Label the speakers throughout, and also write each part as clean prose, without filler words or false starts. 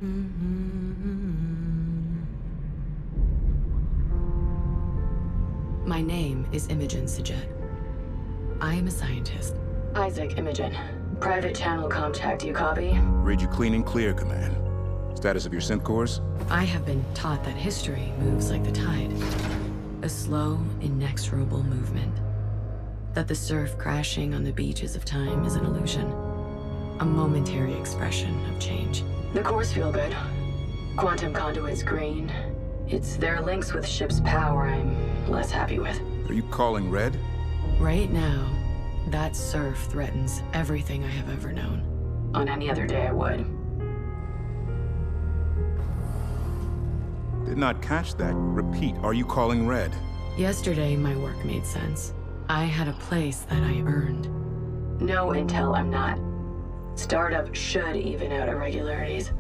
Speaker 1: My name is Imogen Sajet. I am a scientist. Isaac Imogen. Private channel contact, you copy?
Speaker 2: Read you clean and clear, Command. Status of your synth cores?
Speaker 1: I have been taught that history moves like the tide. A slow, inexorable movement. That the surf crashing on the beaches of time is an illusion. A momentary expression of change. The cores feel good. Quantum conduits green. It's their links with ship's power I'm less happy with.
Speaker 2: Are you calling red?
Speaker 1: Right now, that surf threatens everything I have ever known. On any other day, I would.
Speaker 2: Did not catch that. Repeat, are you calling red?
Speaker 1: Yesterday, my work made sense. I had a place that I earned. No intel, I'm not. Startup should even out irregularities.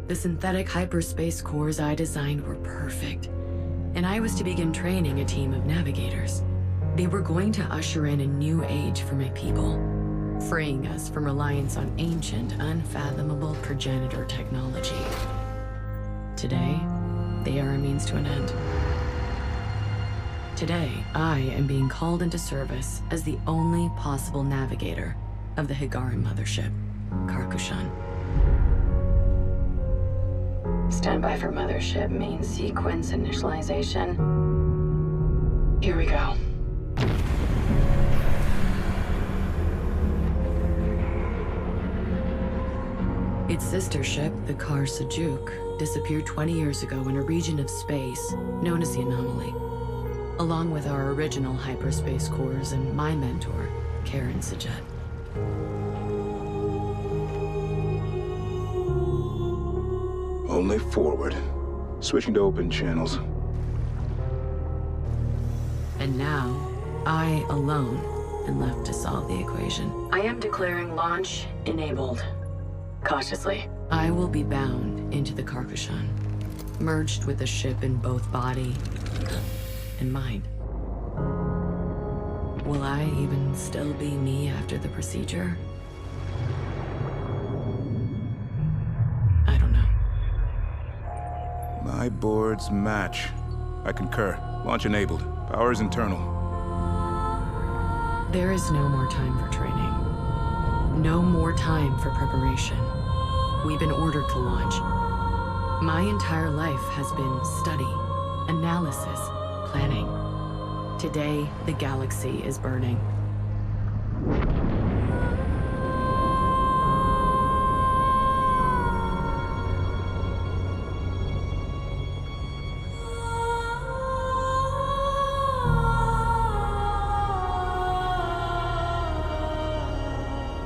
Speaker 1: The synthetic hyperspace cores I designed were perfect, and I was to begin training a team of navigators. They were going to usher in a new age for my people, freeing us from reliance on ancient, unfathomable progenitor technology. Today, they are a means to an end. Today, I am being called into service as the only possible navigator of the Higaran mothership, Karkushan. Standby for mothership main sequence initialization. Here we go. Its sister ship, the Kar Sajuk, disappeared 20 years ago in a region of space known as the Anomaly, along with our original hyperspace cores and my mentor, Karan Sajet.
Speaker 2: Only forward. Switching to open channels.
Speaker 1: And now, I alone am left to solve the equation. I am declaring launch enabled. Cautiously. I will be bound into the Karkushan, merged with the ship in both body and mind. Will I even still be me after the procedure? I don't know.
Speaker 2: My boards match. I concur. Launch enabled. Power is internal.
Speaker 1: There is no more time for training. No more time for preparation. We've been ordered to launch. My entire life has been study, analysis, planning. Today, the galaxy is burning.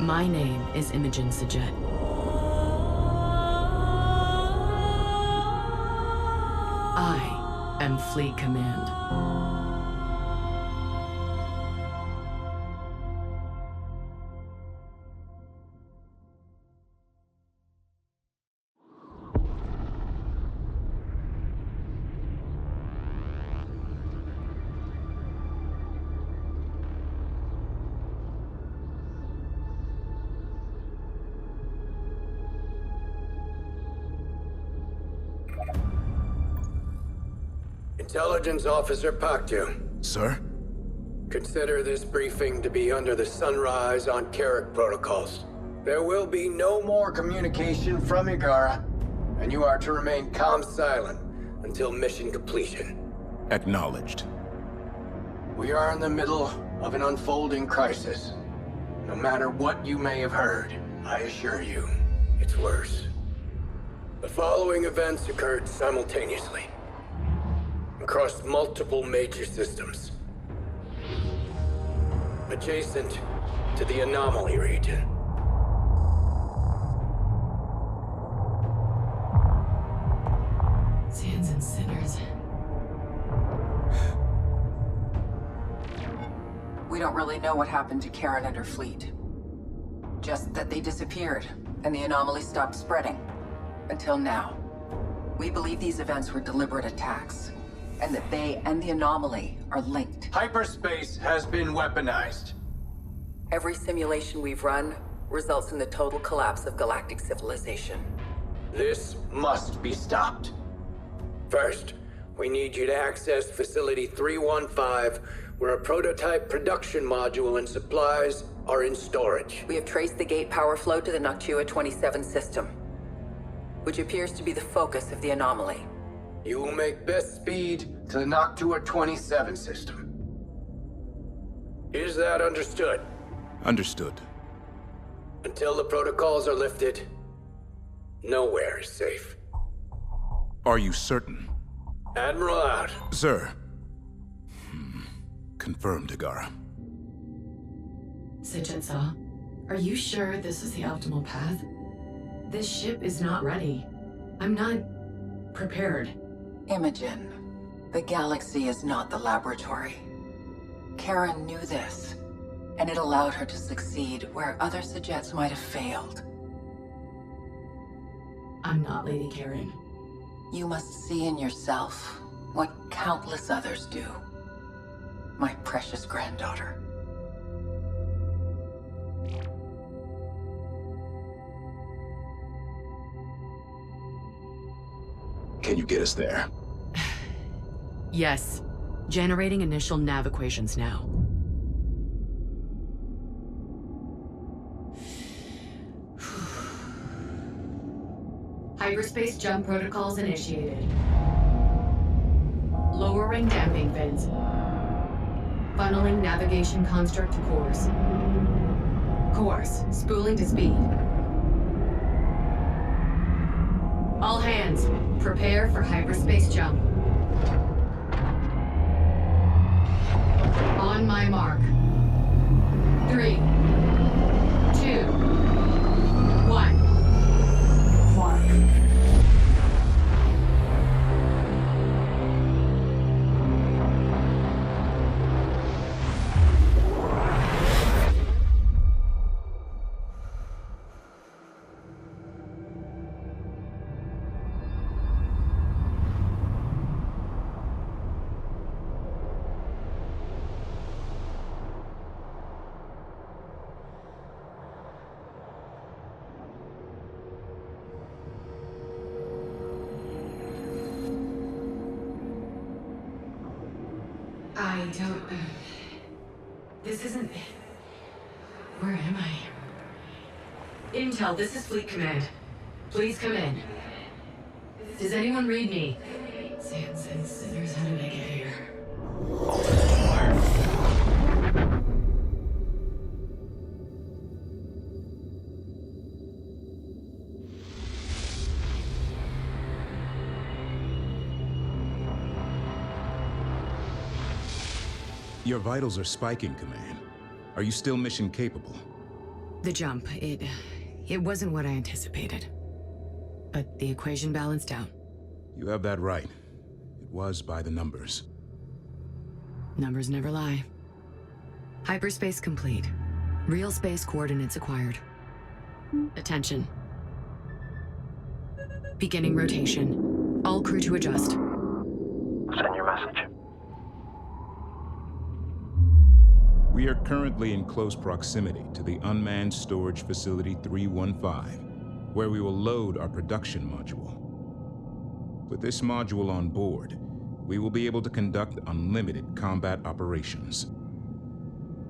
Speaker 1: My name is Imogen Sajet. I am Fleet Command.
Speaker 3: Intelligence Officer Paktu.
Speaker 2: Sir?
Speaker 3: Consider this briefing to be under the Sunrise on Carrick protocols. There will be no more communication from Igara, and you are to remain silent until mission completion.
Speaker 2: Acknowledged.
Speaker 3: We are in the middle of an unfolding crisis. No matter what you may have heard, I assure you, it's worse. The following events occurred simultaneously, across multiple major systems, adjacent to the Anomaly region.
Speaker 1: Sands and sinners.
Speaker 4: We don't really know what happened to Karan and her fleet. Just that they disappeared, and the anomaly stopped spreading. Until now. We believe these events were deliberate attacks, and that they and the anomaly are linked.
Speaker 3: Hyperspace has been weaponized.
Speaker 4: Every simulation we've run results in the total collapse of galactic civilization.
Speaker 3: This must be stopped. First, we need you to access Facility 315, where a prototype production module and supplies are in storage.
Speaker 4: We have traced the gate power flow to the Noctua 27 system, which appears to be the focus of the anomaly.
Speaker 3: You will make best speed to the Noctua 27 system. Is that understood?
Speaker 2: Understood.
Speaker 3: Until the protocols are lifted, nowhere is safe.
Speaker 2: Are you certain?
Speaker 3: Admiral out.
Speaker 2: Sir. Confirmed, Agara.
Speaker 1: Sitchinsaw, are you sure this is the optimal path? This ship is not ready. I'm not prepared.
Speaker 4: Imogen, the galaxy is not the laboratory. Karan knew this, and it allowed her to succeed where other Sejets might have failed.
Speaker 1: I'm not Lady Karan.
Speaker 4: You must see in yourself what countless others do. My precious granddaughter.
Speaker 5: Can you get us there?
Speaker 1: Yes. Generating initial nav equations now. Hyperspace jump protocols initiated. Lowering damping fins. Funneling navigation construct to course. Course, spooling to speed. All hands, prepare for hyperspace jump. On my mark. 3, 2, 1. Mark. I don't... This isn't... Where am I? Intel, this is Fleet Command. Please come in. Does anyone read me? Sans and sinners, how did I get here? Open the door.
Speaker 2: Your vitals are spiking, Command. Are you still mission capable?
Speaker 1: The jump, it wasn't what I anticipated. But the equation balanced out.
Speaker 2: You have that right. It was by the numbers.
Speaker 1: Numbers never lie. Hyperspace complete. Real space coordinates acquired. Attention. Beginning rotation. All crew to adjust.
Speaker 6: Send your message.
Speaker 2: We are currently in close proximity to the unmanned storage facility 315, where we will load our production module. With this module on board, we will be able to conduct unlimited combat operations.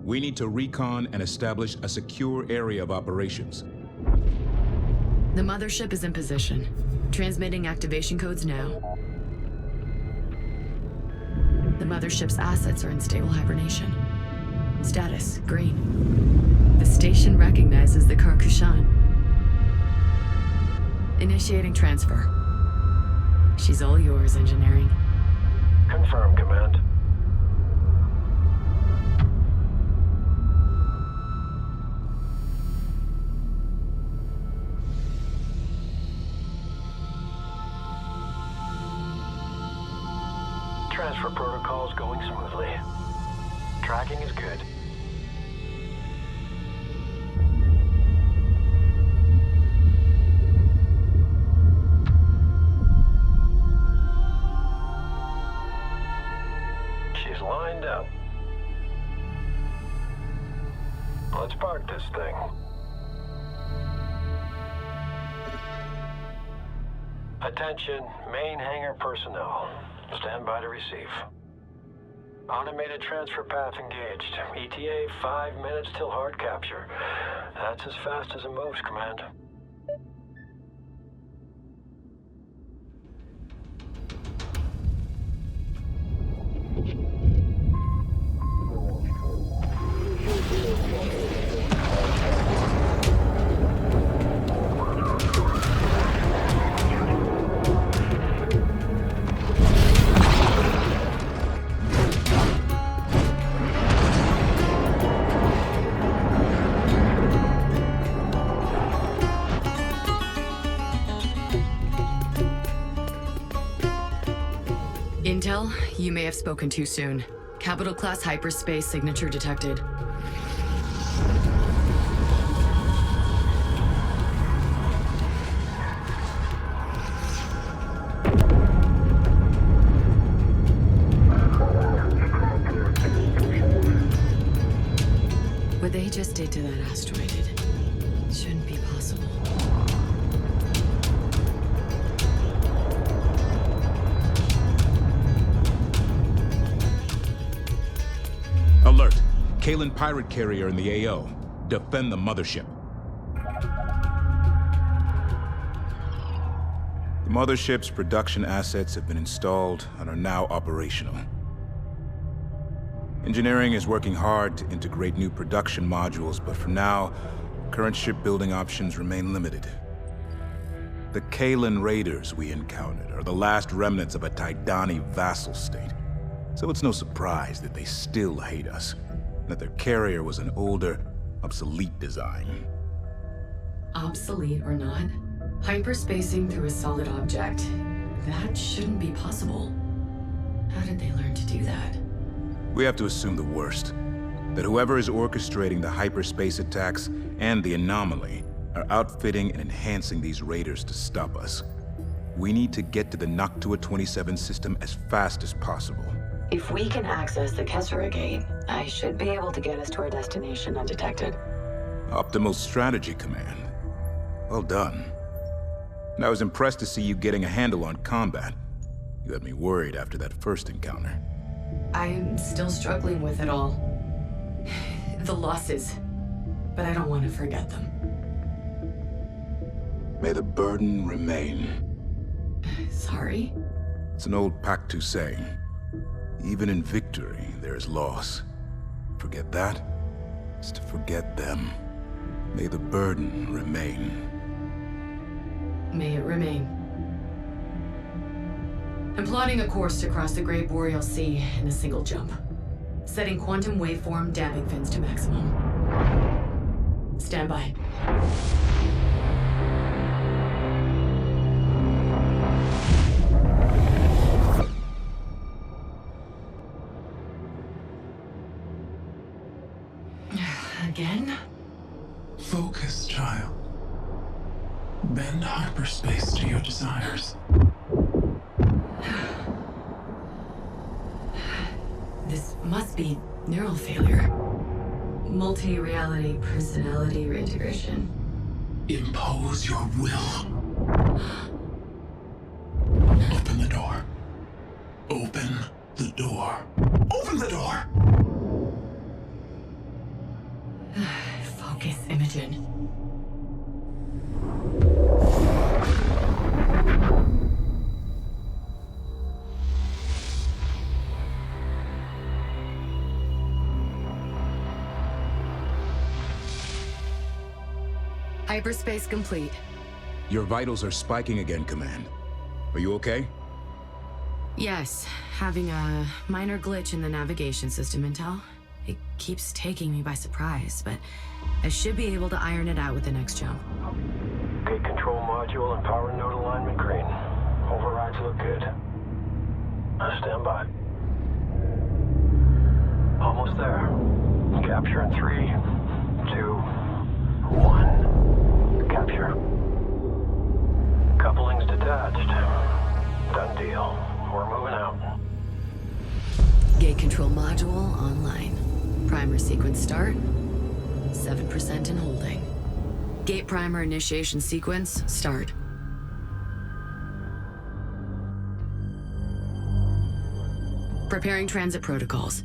Speaker 2: We need to recon and establish a secure area of operations.
Speaker 1: The mothership is in position. Transmitting activation codes now. The mothership's assets are in stable hibernation. Status, green. The station recognizes the Karkushan. Initiating transfer. She's all yours, engineering.
Speaker 6: Confirm, Command. Transfer protocols going smoothly. Tracking is good. She's lined up. Let's park this thing. Attention, main hangar personnel. Stand by to receive. Automated transfer path engaged. ETA 5 minutes till hard capture. That's as fast as it moves, Command.
Speaker 1: Intel, you may have spoken too soon. Capital class hyperspace signature detected. What they just did to that asteroid, it shouldn't be possible.
Speaker 2: Alert! Kalan pirate carrier in the AO. Defend the mothership. The mothership's production assets have been installed and are now operational. Engineering is working hard to integrate new production modules, but for now, current shipbuilding options remain limited. The Kalan raiders we encountered are the last remnants of a Tidani vassal state. So it's no surprise that they still hate us, that their carrier was an older, obsolete design.
Speaker 1: Obsolete or not, hyperspacing through a solid object, that shouldn't be possible. How did they learn to do that?
Speaker 2: We have to assume the worst, that whoever is orchestrating the hyperspace attacks and the anomaly are outfitting and enhancing these raiders to stop us. We need to get to the Noctua 27 system as fast as possible.
Speaker 1: If we can access the Kessera Gate, I should be able to get us to our destination undetected.
Speaker 2: Optimal strategy, Command. Well done. And I was impressed to see you getting a handle on combat. You had me worried after that first encounter.
Speaker 1: I'm still struggling with it all. The losses. But I don't want to forget them.
Speaker 2: May the burden remain.
Speaker 1: Sorry?
Speaker 2: It's an old Pactu saying. Even in victory, there is loss. Forget that, is to forget them. May the burden remain.
Speaker 1: May it remain. I'm plotting a course to cross the Great Boreal Sea in a single jump. Setting quantum waveform damping fins to maximum. Stand by. Again?
Speaker 7: Focus, child. Bend hyperspace to your desires.
Speaker 1: This must be neural failure. Multi-reality personality reintegration.
Speaker 7: Impose your will. Open the door. Open the door. Open the door!
Speaker 1: Focus, Imogen. Hyperspace complete.
Speaker 2: Your vitals are spiking again, Command. Are you okay?
Speaker 1: Yes, having a minor glitch in the navigation system, Intel. It keeps taking me by surprise, but I should be able to iron it out with the next jump.
Speaker 6: Gate control module and power node alignment green. Overrides look good. Stand by. Almost there. Capture in 3, 2, 1. Capture. Coupling's detached. Done deal. We're moving out.
Speaker 1: Gate control module online. Primer sequence start. 7% in holding. Gate primer initiation sequence start. Preparing transit protocols.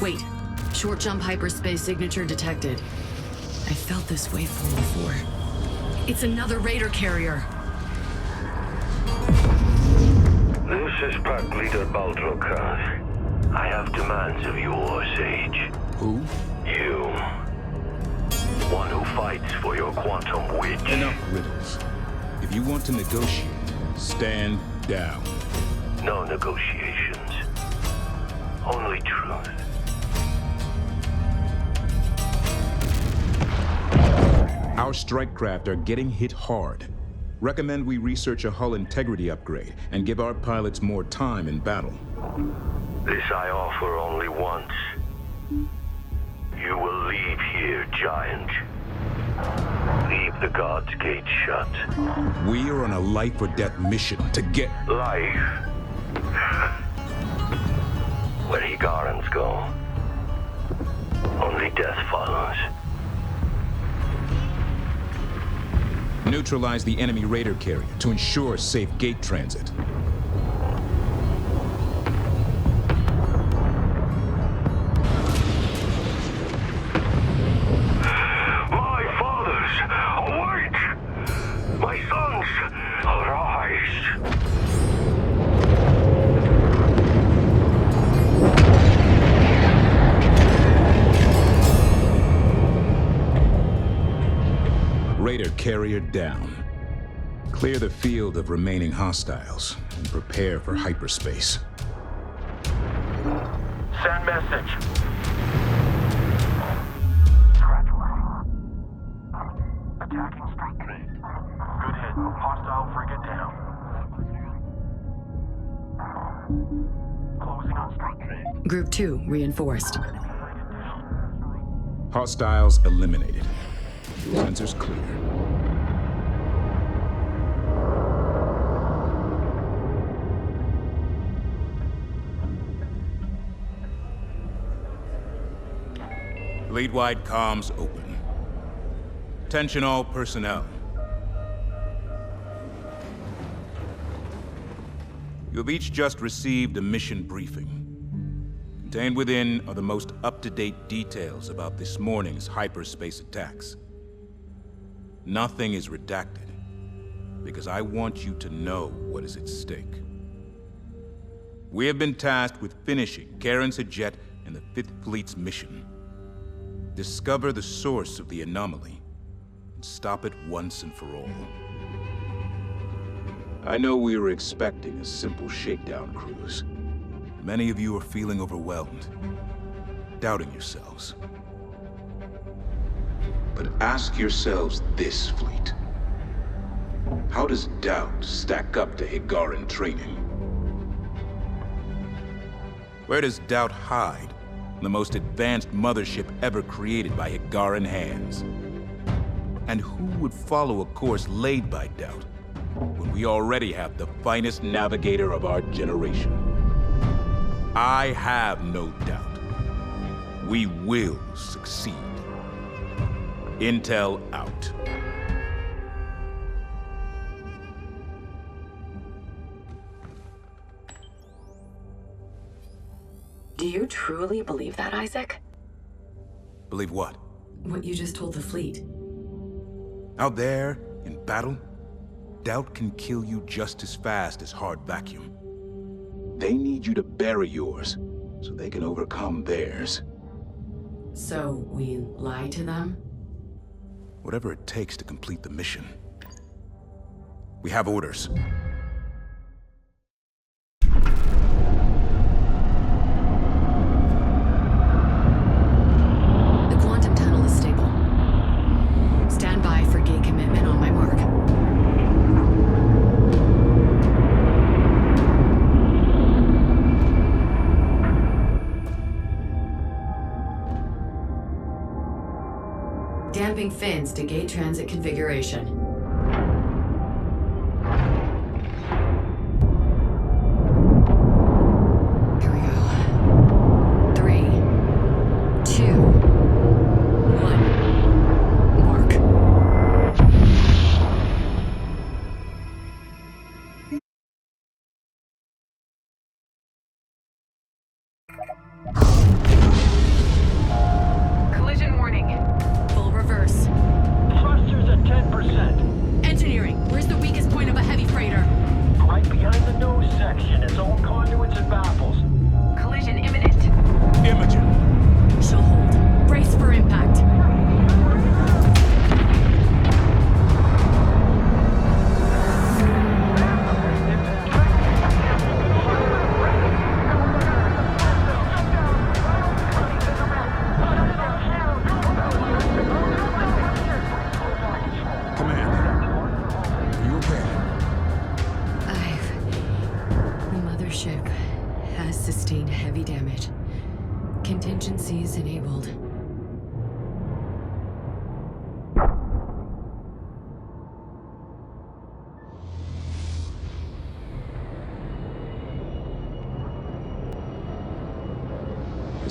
Speaker 1: Wait. Short jump hyperspace signature detected. I felt this waveform before. It's another Raider carrier.
Speaker 8: This is Pack Leader Baldrokas. I have demands of yours, Sage.
Speaker 2: Who?
Speaker 8: You. One who fights for your quantum witch.
Speaker 2: Enough riddles. If you want to negotiate, stand down.
Speaker 8: No negotiations. Only truth.
Speaker 2: Our strike craft are getting hit hard. Recommend we research a hull integrity upgrade and give our pilots more time in battle.
Speaker 8: This I offer only once. You will leave here, Giant. Leave the God's Gate shut.
Speaker 2: We are on a life or death mission to get...
Speaker 8: Life. Where Higarans go, only death follows.
Speaker 2: Neutralize the enemy Raider carrier to ensure safe gate transit.
Speaker 8: My fathers, awake! My sons, arise!
Speaker 2: Raider carrier down. Clear the field of remaining hostiles and prepare for hyperspace.
Speaker 8: Send message. Attacking strike. Good hit. Hostile frigate down. Closing on strike.
Speaker 1: Group 2 reinforced.
Speaker 2: Hostiles eliminated. Sensors clear. Fleet-wide comms open. Attention all personnel. You have each just received a mission briefing. Contained within are the most up-to-date details about this morning's hyperspace attacks. Nothing is redacted, because I want you to know what is at stake. We have been tasked with finishing Karan's jet and the 5th Fleet's mission. Discover the source of the anomaly, and stop it once and for all. I know we were expecting a simple shakedown cruise. Many of you are feeling overwhelmed, doubting yourselves. But ask yourselves this, Fleet. How does doubt stack up to Higaran training? Where does doubt hide in the most advanced mothership ever created by Higaran hands? And who would follow a course laid by doubt when we already have the finest navigator of our generation? I have no doubt. We will succeed. Intel out.
Speaker 1: Do you truly believe that, Isaac?
Speaker 2: Believe what?
Speaker 1: What you just told the fleet.
Speaker 2: Out there, in battle, doubt can kill you just as fast as hard vacuum. They need you to bury yours, so they can overcome theirs.
Speaker 1: So, we lie to them?
Speaker 2: Whatever it takes to complete the mission. We have orders.
Speaker 1: The quantum tunnel is stable. Stand by for gate commitment on my mark. Damping fins to gate transit configuration. Here we go. 3, 2, 1. Mark.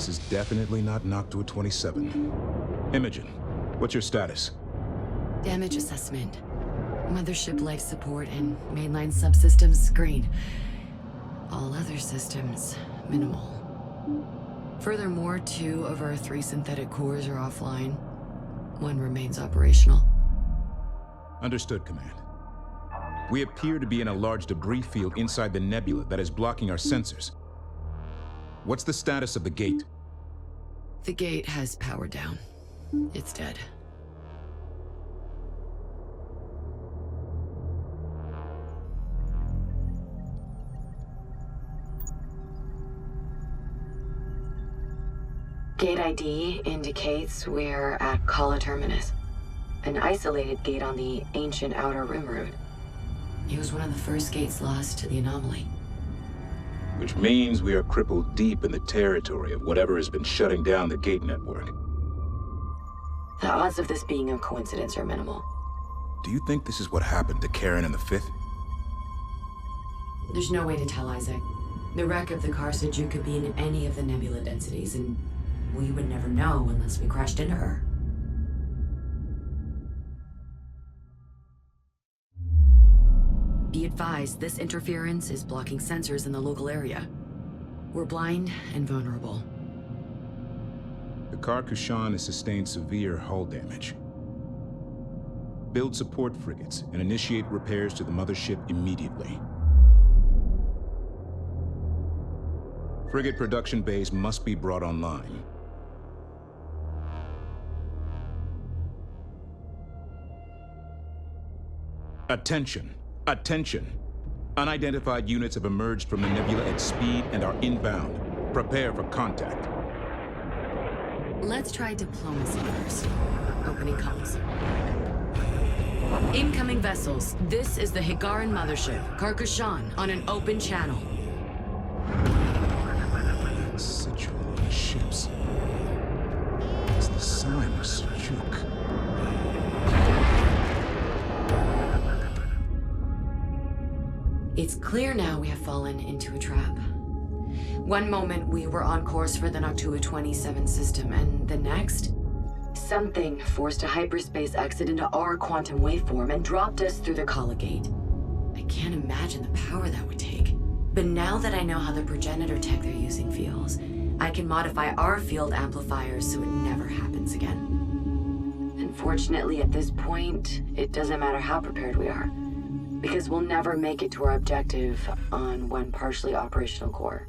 Speaker 2: This is definitely not Noctua 27. Imogen, what's your status?
Speaker 1: Damage assessment. Mothership life support and mainline subsystems green. All other systems minimal. Furthermore, 2 of our 3 synthetic cores are offline. 1 remains operational.
Speaker 2: Understood, Command. We appear to be in a large debris field inside the nebula that is blocking our sensors. What's the status of the gate?
Speaker 1: The gate has power down. It's dead. Gate ID indicates we're at Kala Terminus, an isolated gate on the ancient Outer Rim route. It was one of the first gates lost to the anomaly.
Speaker 2: Which means we are crippled deep in the territory of whatever has been shutting down the gate network.
Speaker 1: The odds of this being a coincidence are minimal.
Speaker 2: Do you think this is what happened to Karan and the Fifth?
Speaker 1: There's no way to tell, Isaac. The wreck of the car Saju could be in any of the nebula densities, and we would never know unless we crashed into her. Be advised, this interference is blocking sensors in the local area. We're blind and vulnerable.
Speaker 2: The car Kushan has sustained severe hull damage. Build support frigates and initiate repairs to the mothership immediately. Frigate production bays must be brought online. Attention! Attention! Unidentified units have emerged from the nebula at speed and are inbound. Prepare for contact.
Speaker 1: Let's try diplomacy first. Opening comms. Incoming vessels. This is the Higaran mothership, Karkashan, on an open channel.
Speaker 2: Sigil on the ships. It's the sign of Sjuk.
Speaker 1: It's clear now we have fallen into a trap. One moment we were on course for the Noctua 27 system, and the next, something forced a hyperspace exit into our quantum waveform and dropped us through the Kala Gate. I can't imagine the power that would take. But now that I know how the progenitor tech they're using feels, I can modify our field amplifiers so it never happens again. Unfortunately, at this point, it doesn't matter how prepared we are, because we'll never make it to our objective on 1 partially operational core.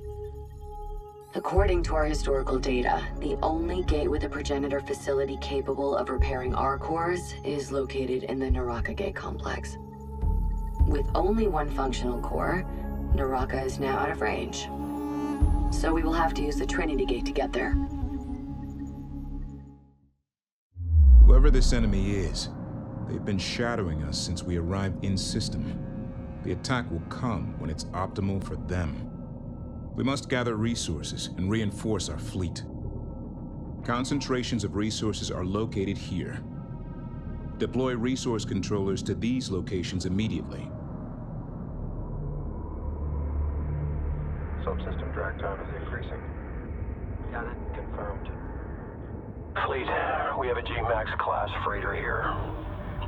Speaker 1: According to our historical data, the only gate with a progenitor facility capable of repairing our cores is located in the Naraka Gate complex. With only 1 functional core, Naraka is now out of range. So we will have to use the Trinity Gate to get there.
Speaker 2: Whoever this enemy is, they've been shadowing us since we arrived in system. The attack will come when it's optimal for them. We must gather resources and reinforce our fleet. Concentrations of resources are located here. Deploy resource controllers to these locations immediately.
Speaker 9: Subsystem drag time is increasing.
Speaker 6: Got it. Confirmed. Fleet, we have a G-Max class freighter here.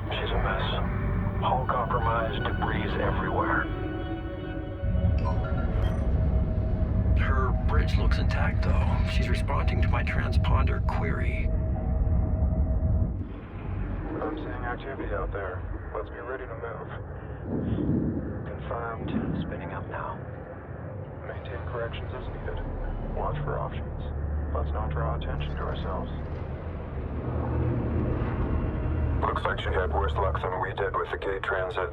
Speaker 6: She's a mess. Hull compromised, debris everywhere.
Speaker 8: Her bridge looks intact, though. She's responding to my transponder query.
Speaker 9: I'm seeing activity out there. Let's be ready to move.
Speaker 6: Confirmed. Spinning up now.
Speaker 9: Maintain corrections as needed. Watch for options. Let's not draw attention to ourselves.
Speaker 10: Looks like she had worse luck than we did with the gate transit.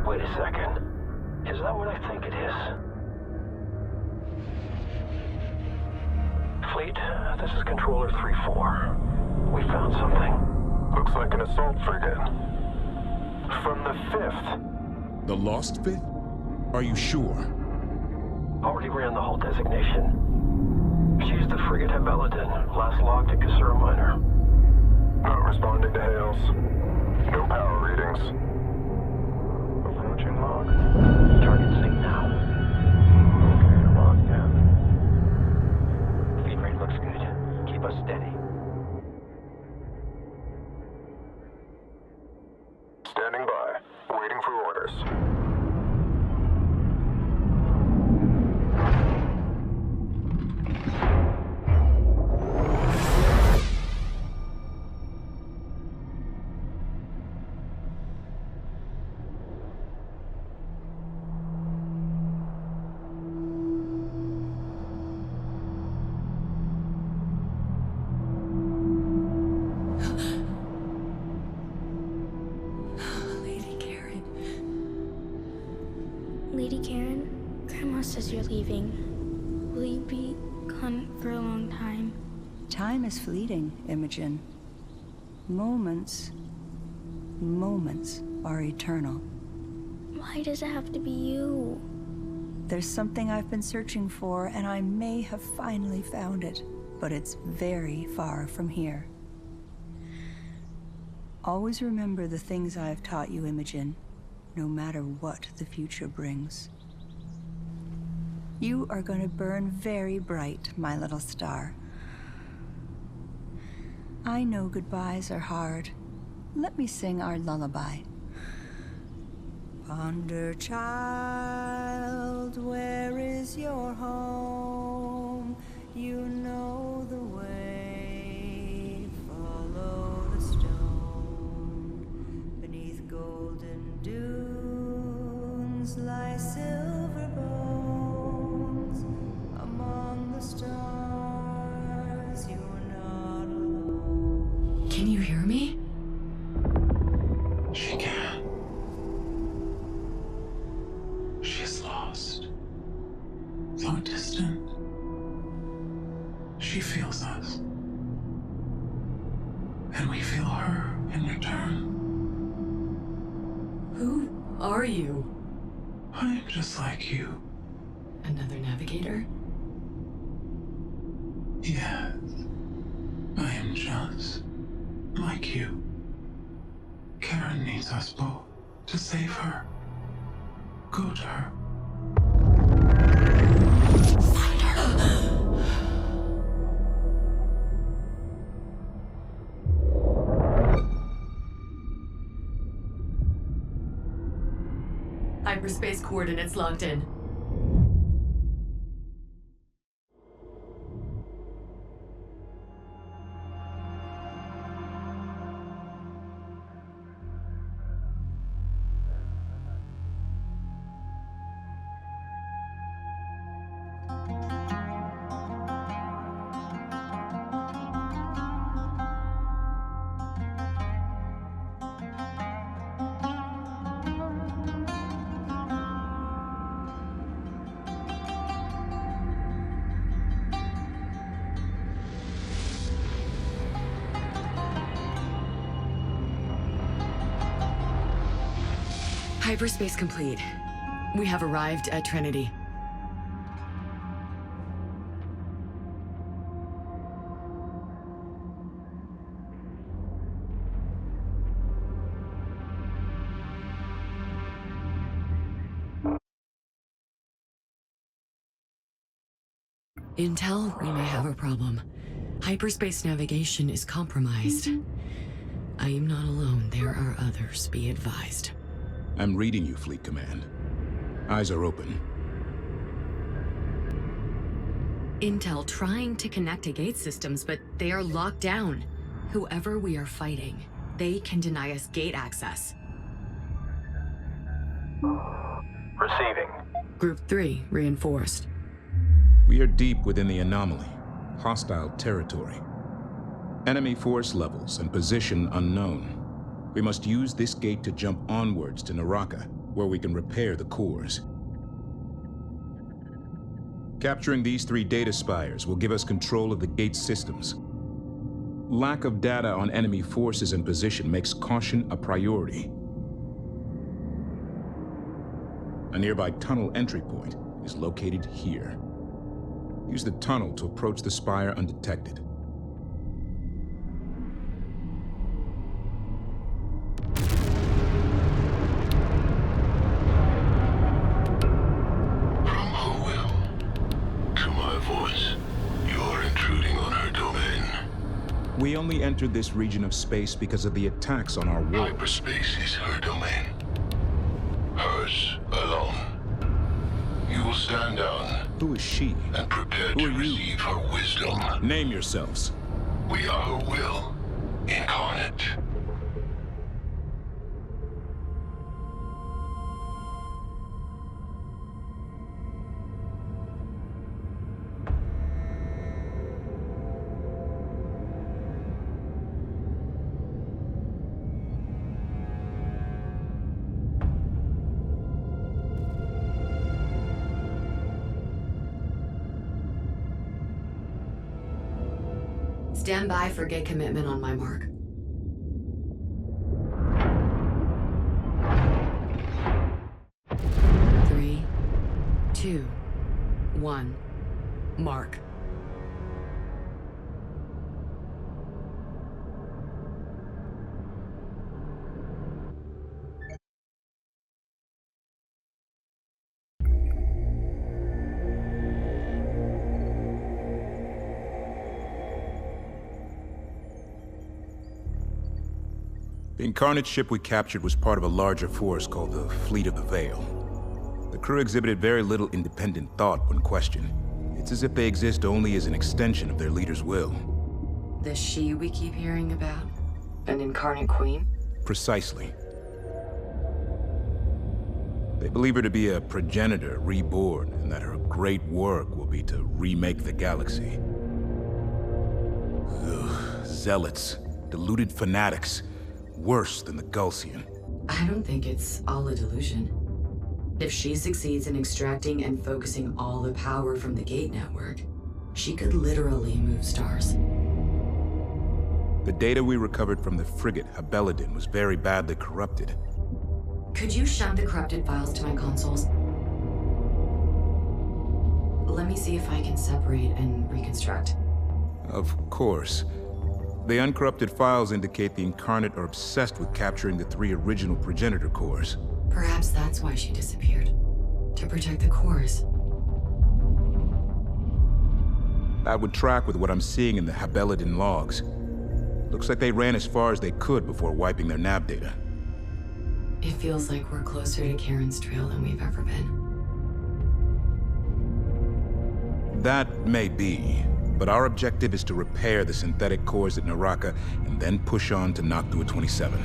Speaker 6: Wait a second. Is that what I think it is? Fleet, this is Controller 3-4. We found something.
Speaker 10: Looks like an assault frigate. From the 5th.
Speaker 2: The Lost Fifth? Are you sure?
Speaker 6: Already ran the whole designation. She's the frigate Hebeladin, last logged at Kasura Minor.
Speaker 10: Not responding to hails. No power readings. Target sync now. Okay, come on, Cam. Feed rate looks good. Keep us steady. Standing by. Waiting for orders.
Speaker 1: Lady Karan.
Speaker 11: Lady Karen, Grandma says you're leaving. Will you be gone for a long time?
Speaker 12: Time is fleeting, Imogen. Moments are eternal.
Speaker 11: Why does it have to be you?
Speaker 12: There's something I've been searching for, and I may have finally found it, but it's very far from here. Always remember the things I've taught you, Imogen, no matter what the future brings. You are going to burn very bright, my little star. I know goodbyes are hard. Let me sing our lullaby. Ponder, child, where is your home? You know the way. Follow the stone. Beneath golden dunes lie silver bones. Among the stars, you're not alone.
Speaker 1: Can you hear me?
Speaker 7: She can't. She's lost. Though distant, she feels us. And we feel her in return.
Speaker 1: Who are you?
Speaker 7: I'm just like you.
Speaker 1: Another navigator?
Speaker 7: Yes. I am just like you. Karen needs us both to save her. Go to her.
Speaker 1: Hyperspace coordinates locked in. Hyperspace complete. We have arrived at Trinity. Intel, we may have a problem. Hyperspace navigation is compromised. I am not alone. There are others, be advised.
Speaker 2: I'm reading you, Fleet Command. Eyes are open.
Speaker 1: Intel trying to connect to gate systems, but they are locked down. Whoever we are fighting, they can deny us gate access.
Speaker 10: Receiving.
Speaker 1: Group 3, reinforced.
Speaker 2: We are deep within the anomaly. Hostile territory. Enemy force levels and position unknown. We must use this gate to jump onwards to Naraka, where we can repair the cores. Capturing these 3 data spires will give us control of the gate systems. Lack of data on enemy forces and position makes caution a priority. A nearby tunnel entry point is located here. Use the tunnel to approach the spire undetected. We only entered this region of space because of the attacks on our world.
Speaker 13: Hyperspace is her domain. Hers alone. You will stand down.
Speaker 2: Who is she?
Speaker 13: And prepare
Speaker 2: Who
Speaker 13: to
Speaker 2: are you?
Speaker 13: receive her wisdom.
Speaker 2: Name yourselves.
Speaker 13: We are her will, incarnate.
Speaker 1: Stand by for gate commitment on my mark. Three, 2, 1, mark.
Speaker 2: The Incarnate ship we captured was part of a larger force called the Fleet of the Veil. The crew exhibited very little independent thought when questioned. It's as if they exist only as an extension of their leader's will.
Speaker 1: The she we keep hearing about? An incarnate queen?
Speaker 2: Precisely. They believe her to be a progenitor reborn, and that her great work will be to remake the galaxy. Ugh, zealots, deluded fanatics. Worse than the Gulsian.
Speaker 1: I don't think it's all a delusion. If she succeeds in extracting and focusing all the power from the Gate network, she could literally move stars.
Speaker 2: The data we recovered from the frigate Habeladin was very badly corrupted.
Speaker 1: Could you shunt the corrupted files to my consoles? Let me see if I can separate and reconstruct.
Speaker 2: Of course. The uncorrupted files indicate the Incarnate are obsessed with capturing the 3 original progenitor cores.
Speaker 1: Perhaps that's why she disappeared. To protect the cores.
Speaker 2: That would track with what I'm seeing in the Habeladin logs. Looks like they ran as far as they could before wiping their nav data.
Speaker 1: It feels like we're closer to Karen's trail than we've ever been.
Speaker 2: That may be. But our objective is to repair the synthetic cores at Naraka and then push on to Noctua 27.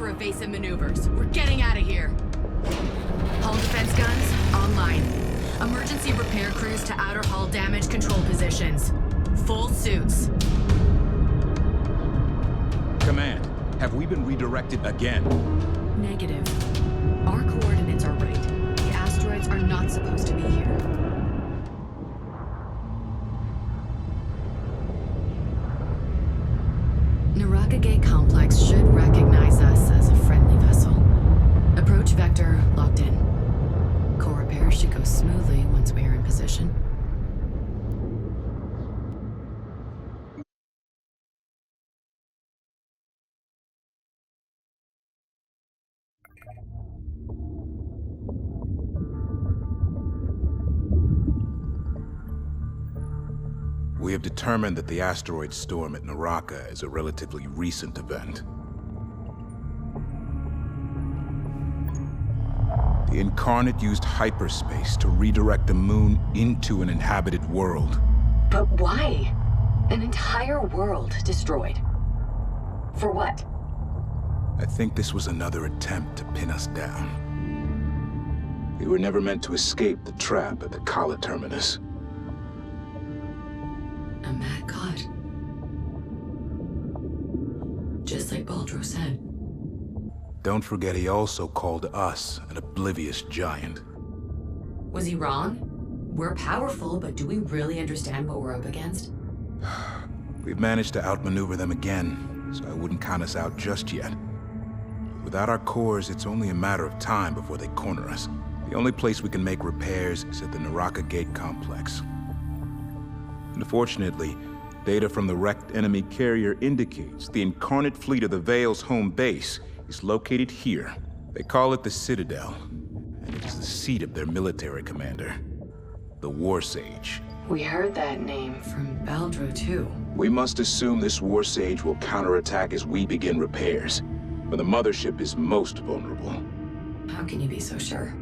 Speaker 1: Evasive maneuvers. We're getting out of here. Hull defense guns, online. Emergency repair crews to outer hull damage control positions. Full suits.
Speaker 2: Command, have we been redirected again?
Speaker 1: Negative. Our coordinates are right. The asteroids are not supposed to be here. Naraka Gate Complex should recognize us as a friendly vessel. Approach vector locked in. Core repair should go smoothly once we are in position.
Speaker 2: We have determined that the asteroid storm at Naraka is a relatively recent event. The Incarnate used hyperspace to redirect the moon into an inhabited world.
Speaker 1: But why? An entire world destroyed. For what?
Speaker 2: I think this was another attempt to pin us down. We were never meant to escape the trap at the Kala terminus.
Speaker 1: A mad god. Just like Baldro said.
Speaker 2: Don't forget he also called us an oblivious giant.
Speaker 1: Was he wrong? We're powerful, but do we really understand what we're up against?
Speaker 2: We've managed to outmaneuver them again, so I wouldn't count us out just yet. Without our cores, it's only a matter of time before they corner us. The only place we can make repairs is at the Naraka Gate complex. Unfortunately, data from the wrecked enemy carrier indicates the Incarnate fleet of the Veil's home base is located here. They call it the Citadel, and it is the seat of their military commander, the War Sage.
Speaker 1: We heard that name from Baldro, too.
Speaker 2: We must assume this War Sage will counterattack as we begin repairs, but the mothership is most vulnerable.
Speaker 1: How can you be so sure?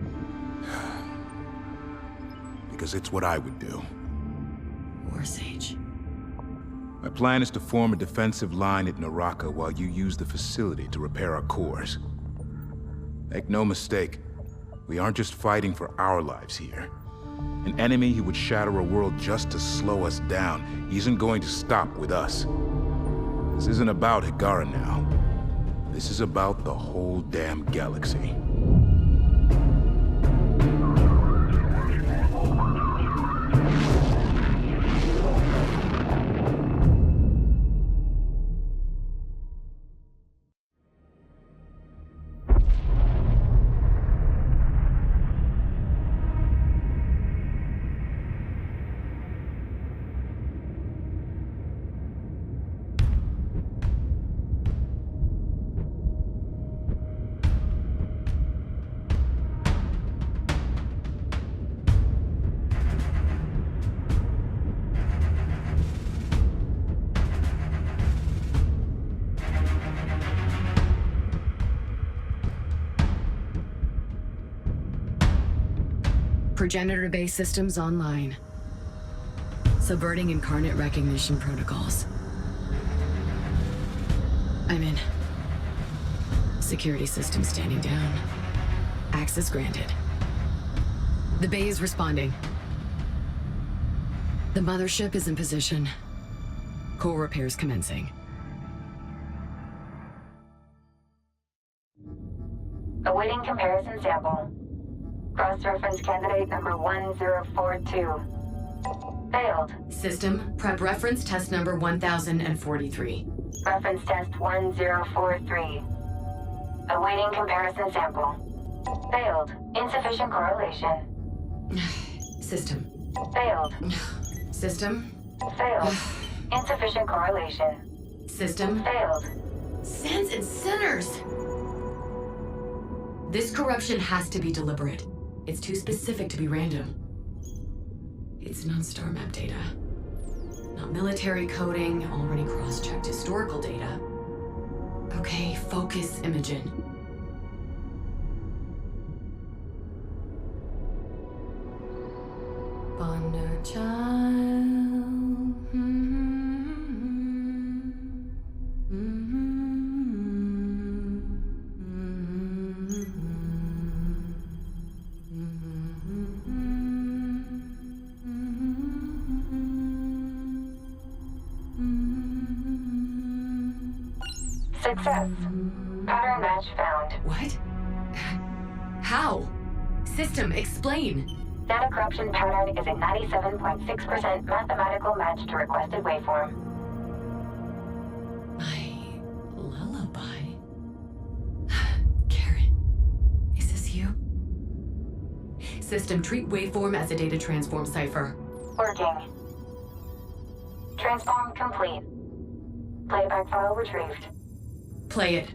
Speaker 2: Because it's what I would do.
Speaker 1: War Sage.
Speaker 2: My plan is to form a defensive line at Naraka while you use the facility to repair our cores. Make no mistake, we aren't just fighting for our lives here. An enemy who would shatter a world just to slow us down isn't going to stop with us. This isn't about Higara now. This is about the whole damn galaxy.
Speaker 1: Progenitor base systems online. Subverting Incarnate recognition protocols. I'm in. Security system standing down. Access granted. The bay is responding. The mothership is in position. Core repairs commencing.
Speaker 14: Awaiting comparison sample. Cross-reference candidate number 1042. Failed.
Speaker 1: System, prep reference test number 1043.
Speaker 14: Reference test 1043. Awaiting comparison sample. Failed. Insufficient correlation.
Speaker 1: System.
Speaker 14: Failed.
Speaker 1: System.
Speaker 14: Failed. Insufficient correlation.
Speaker 1: System.
Speaker 14: Failed.
Speaker 1: Sins and sinners! This corruption has to be deliberate. It's too specific to be random. It's non-star map data. Not military coding, already cross-checked historical data. Okay, focus, Imogen. Wonder child.
Speaker 14: Success. Pattern match found.
Speaker 1: What? How? System, explain.
Speaker 14: Data corruption pattern is a 97.6% mathematical match to requested waveform.
Speaker 1: My lullaby? Karan, is this you? System, treat waveform as a data transform cipher.
Speaker 14: Working. Transform complete. Playback file retrieved.
Speaker 1: Play it.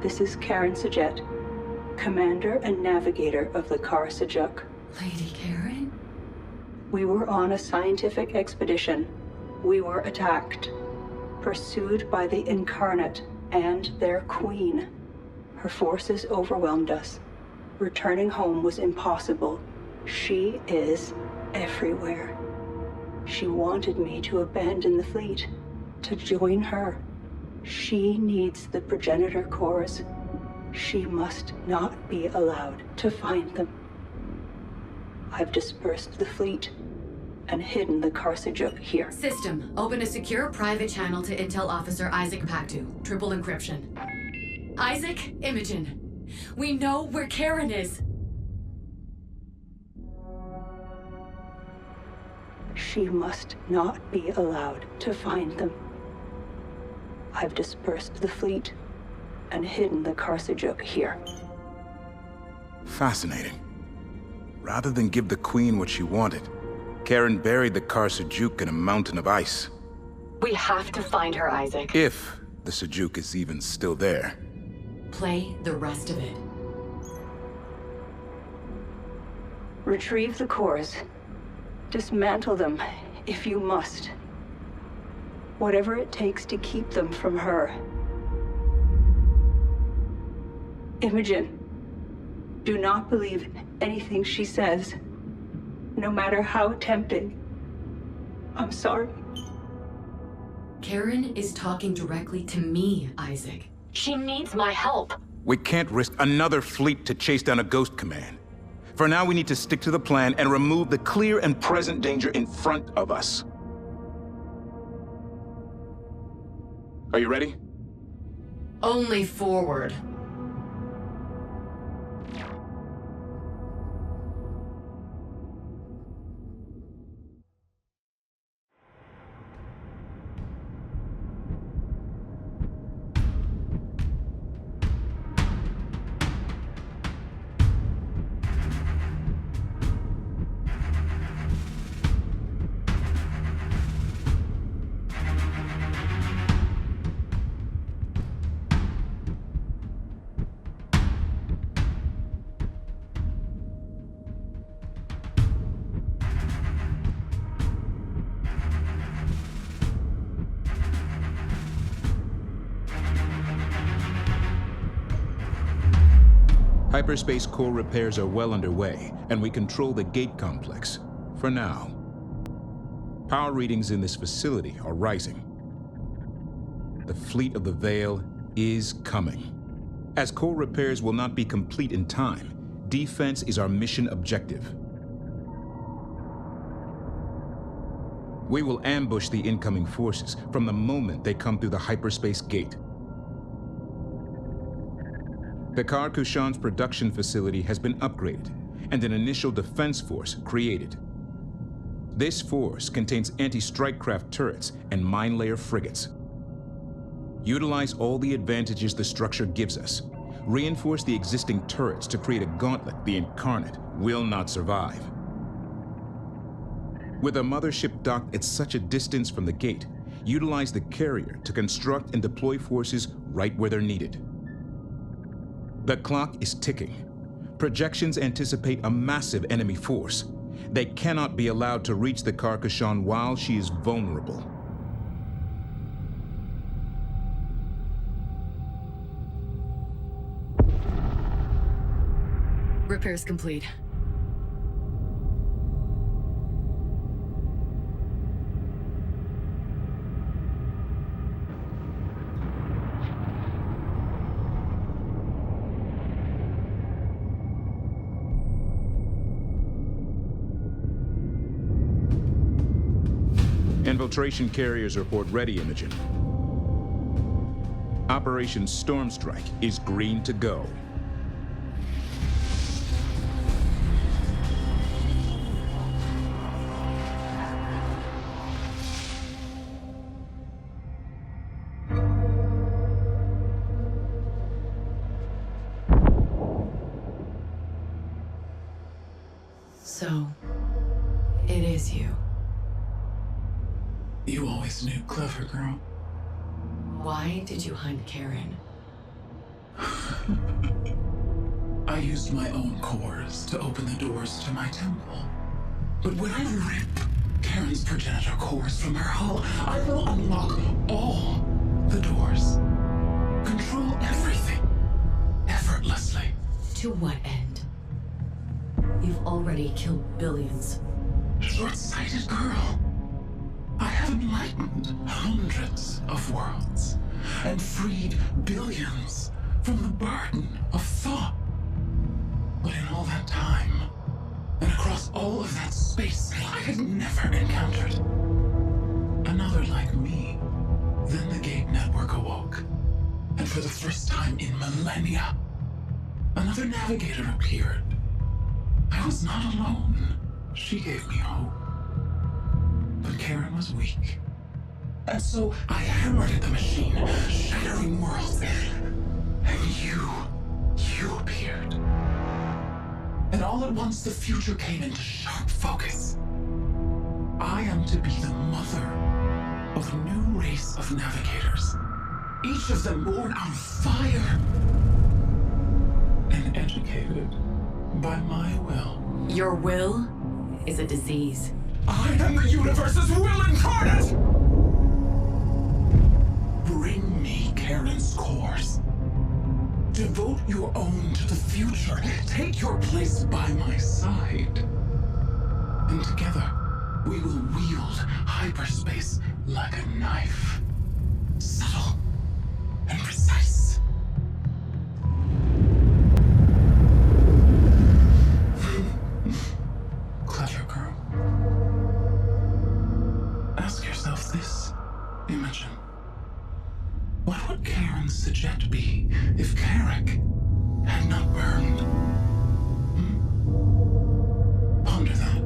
Speaker 12: This is Karan Sajet, commander and navigator of the Kar Sajuk.
Speaker 1: Lady Karan?
Speaker 12: We were on a scientific expedition. We were attacked, pursued by the Incarnate and their queen. Her forces overwhelmed us. Returning home was impossible. She is everywhere. She wanted me to abandon the fleet, to join her. She needs the progenitor cores. She must not be allowed to find them. I've dispersed the fleet. and hidden the Carsajuk here.
Speaker 1: System, open a secure private channel to Intel Officer Isaac Pactu. Triple encryption. Isaac, Imogen. We know where Karan is.
Speaker 12: She must not be allowed to find them. I've dispersed the fleet and hidden the Carsajuk here.
Speaker 2: Fascinating. Rather than give the Queen what she wanted, Karan buried the Carsajuk in a mountain of ice.
Speaker 1: We have to find her, Isaac.
Speaker 2: If the Sajuk is even still there.
Speaker 1: Play the rest of it.
Speaker 12: Retrieve the cores. Dismantle them, if you must. Whatever it takes to keep them from her. Imogen, do not believe anything she says, no matter how tempting. I'm sorry.
Speaker 1: Karan is talking directly to me, Isaac. She needs my help.
Speaker 2: We can't risk another fleet to chase down a ghost command. For now, we need to stick to the plan and remove the clear and present danger in front of us. Are you ready?
Speaker 1: Only forward.
Speaker 2: Hyperspace core repairs are well underway, and we control the gate complex, for now. Power readings in this facility are rising. The fleet of the Veil is coming. As core repairs will not be complete in time, defense is our mission objective. We will ambush the incoming forces from the moment they come through the hyperspace gate. Picard Kushan's production facility has been upgraded, and an initial defense force created. This force contains anti-strike craft turrets and mine layer frigates. Utilize all the advantages the structure gives us. Reinforce the existing turrets to create a gauntlet the Incarnate will not survive. With a mothership docked at such a distance from the gate, utilize the carrier to construct and deploy forces right where they're needed. The clock is ticking. Projections anticipate a massive enemy force. They cannot be allowed to reach the Kushan while she is vulnerable.
Speaker 1: Repairs complete.
Speaker 2: Infiltration carriers report ready, Imogen. Operation Stormstrike is green to go.
Speaker 1: So, it is you.
Speaker 7: You always knew, clever girl.
Speaker 1: Why did you hunt Karan?
Speaker 7: I used my own cores to open the doors to my temple. But when I rip Karen's progenitor cores from her hull, I will unlock all the doors. Control everything. Effortlessly.
Speaker 1: To what end? You've already killed billions.
Speaker 7: Short-sighted girl. I have enlightened hundreds of worlds and freed billions from the burden of thought. But in all that time, And across all of that space, I had never encountered another like me. Then the gate network awoke. And for the first time in millennia, another navigator appeared. I was not alone. She gave me hope. But Karan was weak. And so I hammered at the machine, shattering worlds. And you appeared. And all at once the future came into sharp focus. I am to be the mother of a new race of navigators. Each of them born on fire. And educated by my will.
Speaker 1: Your will is a disease.
Speaker 7: I am the universe's will incarnate! Bring me Karen's cores. Devote your own to the future. Take your place by my side. And together, we will wield hyperspace like a knife. Subtle and precise. Clever girl. Ask yourself this. Imagine. What would Karen's Sajet be if Carrick had not burned? Ponder that.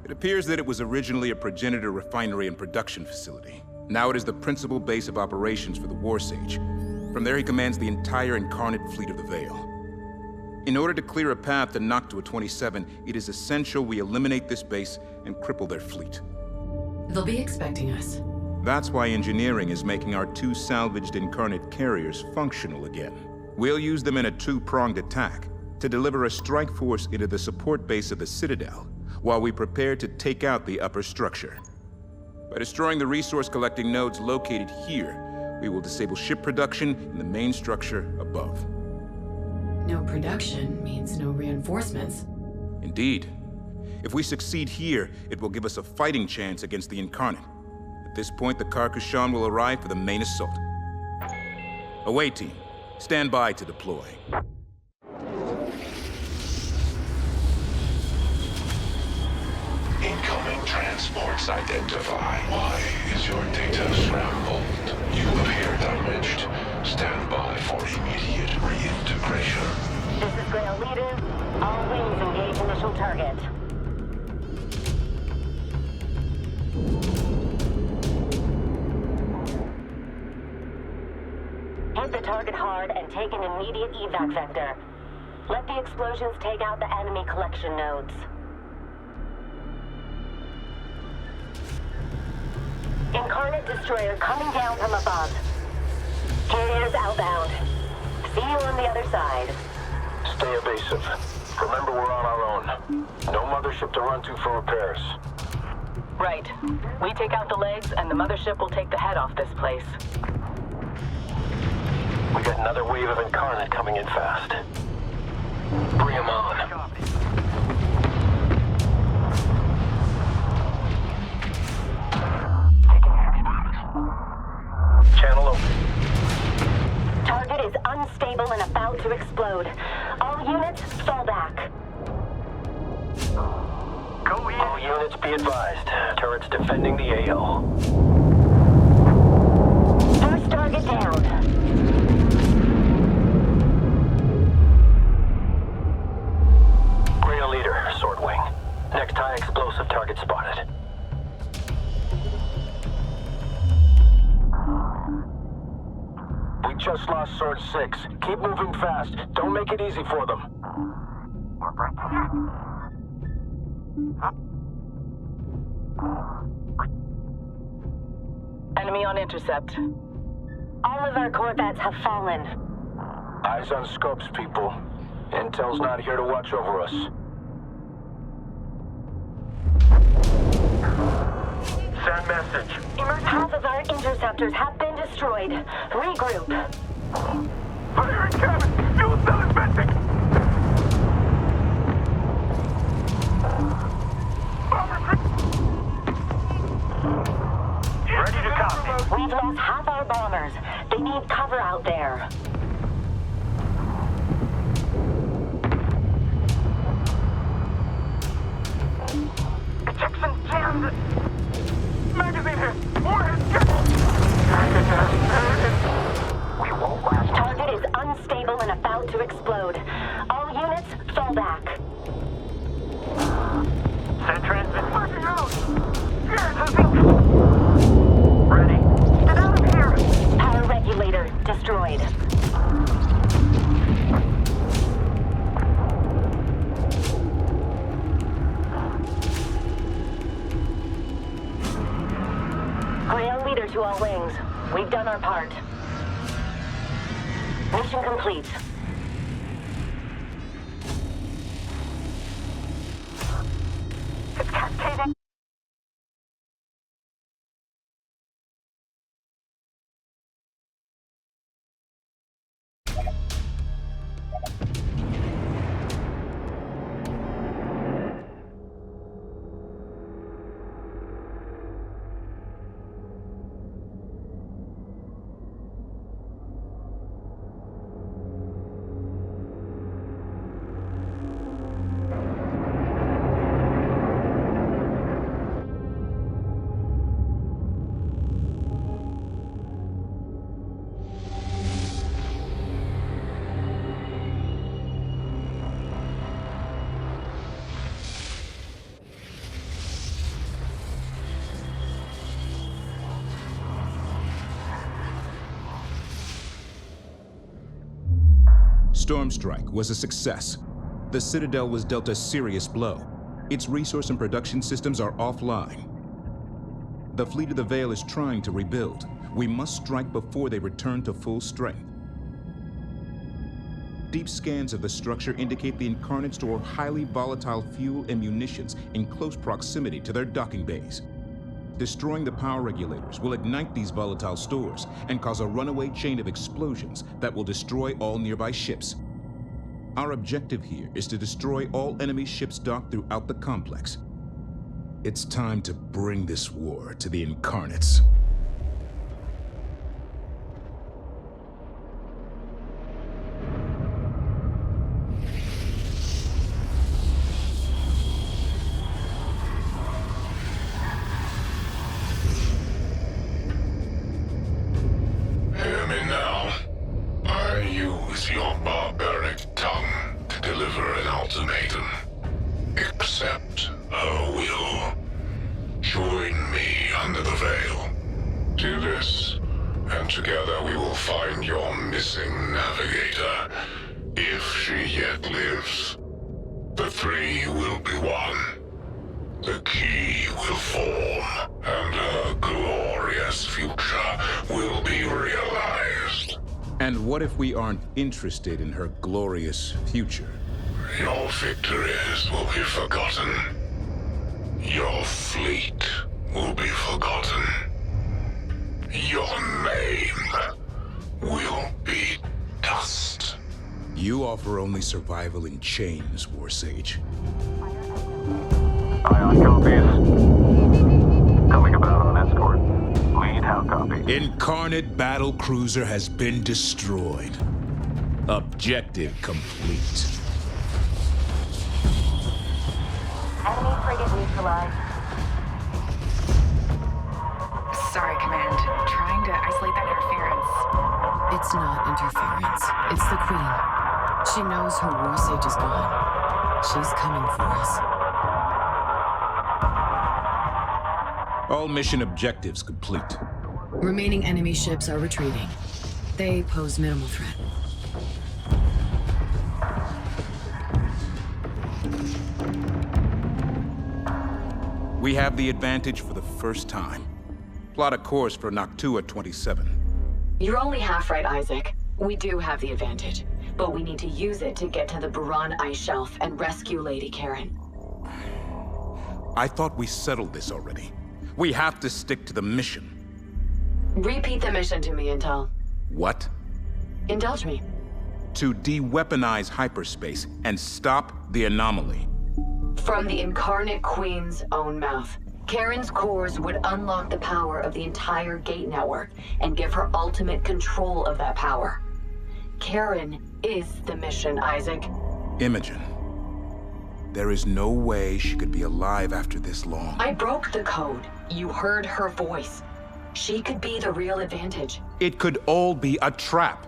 Speaker 2: It appears that it was originally a progenitor refinery and production facility. Now it is the principal base of operations for the War Sage. From there he commands the entire incarnate fleet of the Veil. In order to clear a path to Noctua 27, it is essential we eliminate this base and cripple their fleet.
Speaker 1: They'll be expecting us.
Speaker 2: That's why engineering is making our 2 salvaged incarnate carriers functional again. We'll use them in a 2-pronged attack to deliver a strike force into the support base of the Citadel, while we prepare to take out the upper structure. By destroying the resource-collecting nodes located here, we will disable ship production in the main structure above.
Speaker 1: No production means no reinforcements.
Speaker 2: Indeed. If we succeed here, it will give us a fighting chance against the Incarnate. At this point, the Carcassonne will arrive for the main assault. Away team, stand by to deploy.
Speaker 13: Incoming transports identified. Why is your data scrambled? You appear damaged. Stand by for immediate reintegration.
Speaker 14: This is Grail Leader. All wings engage initial target. Hit the target hard and take an immediate evac vector. Let the explosions take out the enemy collection nodes. Incarnate destroyer coming down from above. Carriers outbound. See you on the other side.
Speaker 6: Stay evasive. Remember, we're on our own. No mothership to run to for repairs.
Speaker 15: Right. We take out the legs, and the mothership will take the head off this place.
Speaker 6: We got another wave of Incarnate coming in fast. Bring them on. Channel open.
Speaker 14: Target is unstable and about to explode. All units, fall back.
Speaker 6: All units be advised. Turrets defending the AO.
Speaker 14: First target down.
Speaker 6: Grail Leader, Sword Wing. Next high explosive target spotted. We just lost Sword 6. Keep moving fast. Don't make it easy for them.
Speaker 15: Enemy on intercept.
Speaker 14: All of our corvettes have fallen.
Speaker 6: Eyes on scopes, people. Intel's not here to watch over us. Send message.
Speaker 14: Half of our interceptors have been destroyed. Regroup.
Speaker 6: Fire incoming! Fuel cell is venting!
Speaker 14: and about to explode. All units, fall back.
Speaker 10: Send transmit. Fucking out! Ready. Get out of here!
Speaker 14: Power regulator destroyed. Ground leader to all wings. We've done our part. Mission complete.
Speaker 10: It's cascading.
Speaker 2: Storm Strike was a success. The Citadel was dealt a serious blow. Its resource and production systems are offline. The Fleet of the Veil is trying to rebuild. We must strike before they return to full strength. Deep scans of the structure indicate the Incarnate store highly volatile fuel and munitions in close proximity to their docking bays. Destroying the power regulators will ignite these volatile stores and cause a runaway chain of explosions that will destroy all nearby ships. Our objective here is to destroy all enemy ships docked throughout the complex. It's time to bring this war to the Incarnates. And what if we aren't interested in her glorious future?
Speaker 13: Your victories will be forgotten. Your fleet will be forgotten. Your name will be dust.
Speaker 2: You offer only survival in chains, War Sage.
Speaker 10: Ion copies. Coming about on escort. Lead, how copy?
Speaker 2: Incarnate battle cruiser has been destroyed. Objective complete.
Speaker 14: Enemy frigate neutralized.
Speaker 4: Sorry, Command. Trying to isolate that interference.
Speaker 1: It's not interference. It's the Queen. She knows her War Sage is gone. She's coming for us.
Speaker 2: All mission objectives complete.
Speaker 1: Remaining enemy ships are retreating. They pose minimal threat.
Speaker 2: We have the advantage for the first time. Plot a course for Noctua 27.
Speaker 1: You're only half right, Isaac. We do have the advantage, but we need to use it to get to the Baran ice shelf and rescue Lady Karan.
Speaker 2: I thought we settled this already. We have to stick to the mission.
Speaker 1: Repeat the mission to me, Intel.
Speaker 2: What?
Speaker 1: Indulge me.
Speaker 2: To de-weaponize hyperspace and stop the anomaly.
Speaker 1: From the Incarnate Queen's own mouth, Karen's cores would unlock the power of the entire gate network and give her ultimate control of that power. Karan is the mission, Isaac.
Speaker 2: Imogen. There is no way she could be alive after this long.
Speaker 1: I broke the code. You heard her voice. She could be the real advantage.
Speaker 2: It could all be a trap.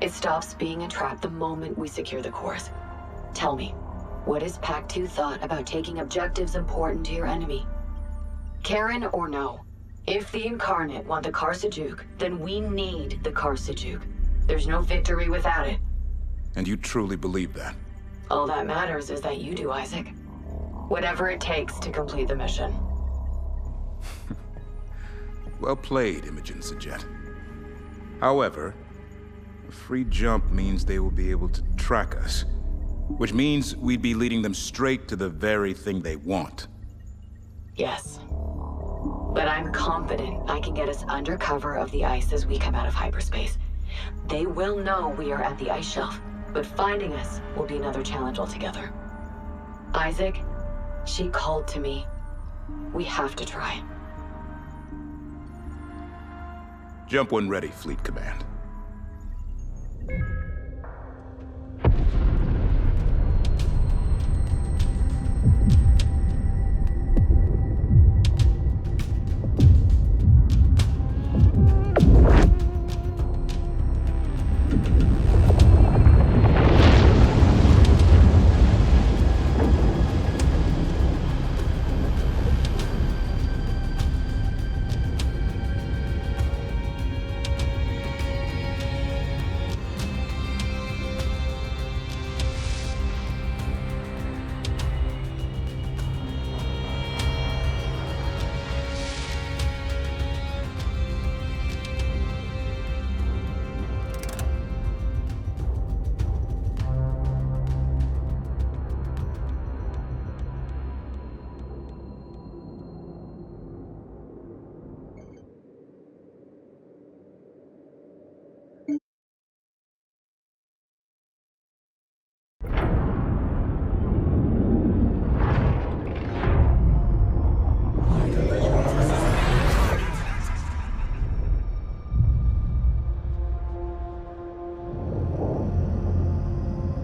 Speaker 1: It stops being a trap the moment we secure the cores. Tell me, what has Pact 2 thought about taking objectives important to your enemy? Karan or no? If the Incarnate want the Karsajuk, then we need the Karsajuk. There's no victory without it.
Speaker 2: And you truly believe that?
Speaker 1: All that matters is that you do, Isaac. Whatever it takes to complete the mission.
Speaker 2: Well played, Imogen Sajet. However, a free jump means they will be able to track us, which means we'd be leading them straight to the very thing they want.
Speaker 1: Yes. But I'm confident I can get us under cover of the ice as we come out of hyperspace. They will know we are at the ice shelf, but finding us will be another challenge altogether. Isaac, she called to me. We have to try.
Speaker 2: Jump when ready, Fleet Command.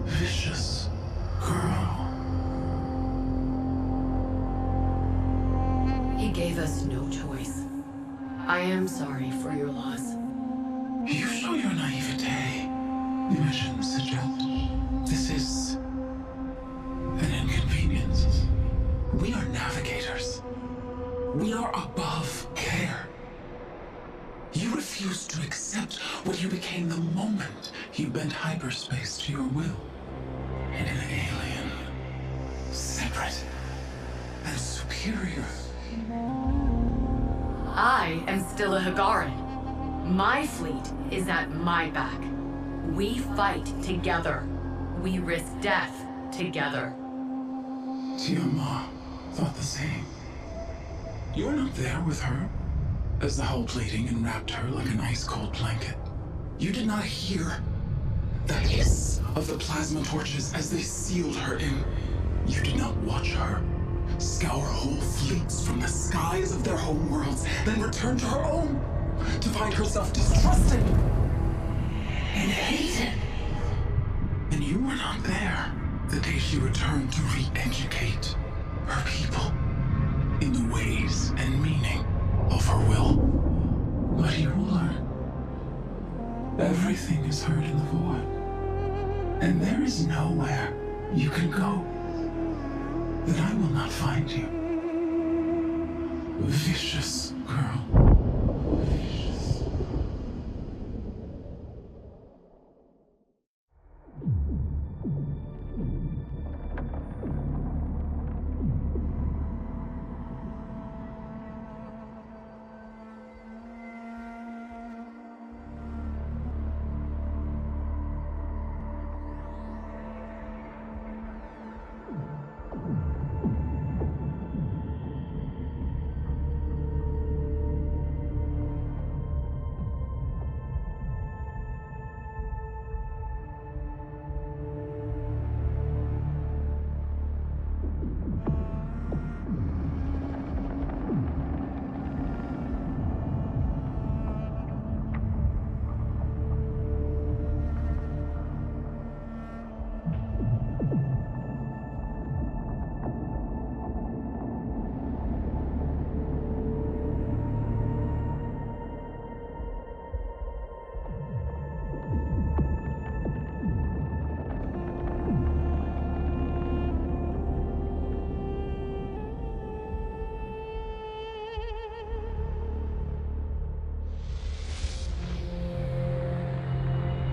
Speaker 7: Vicious girl.
Speaker 1: He gave us no choice. I am sorry for your loss.
Speaker 7: You show your naivete, Imogen Sajet. This is an inconvenience. We are navigators. We are above care. You refused to accept what you became the moment you bent hyperspace to your will. And an alien, separate and superior.
Speaker 1: I am still a Hagaran. My fleet is at my back. We fight together. We risk death together.
Speaker 7: Tiamat thought the same. You were not there with her as the hull plating enwrapped her like an ice-cold blanket. You did not hear the hiss of the plasma torches as they sealed her in. You did not watch her scour whole fleets from the skies of their homeworlds, then return to her own to find herself distrusted and hated. And you were not there the day she returned to re-educate her people in the ways and meaning of her will. But you will learn. Everything is heard in the void. And there is nowhere you can go that I will not find you. Vicious girl. Vicious.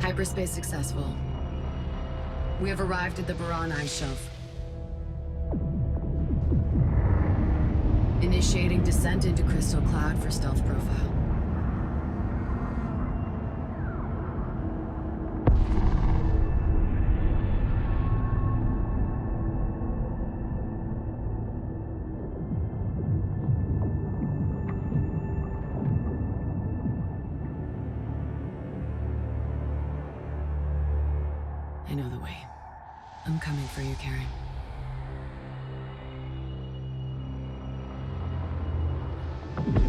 Speaker 1: Hyperspace successful. We have arrived at the Baran ice shelf. Initiating descent into Crystal Cloud for stealth profile. I know the way. I'm coming for you, Karan.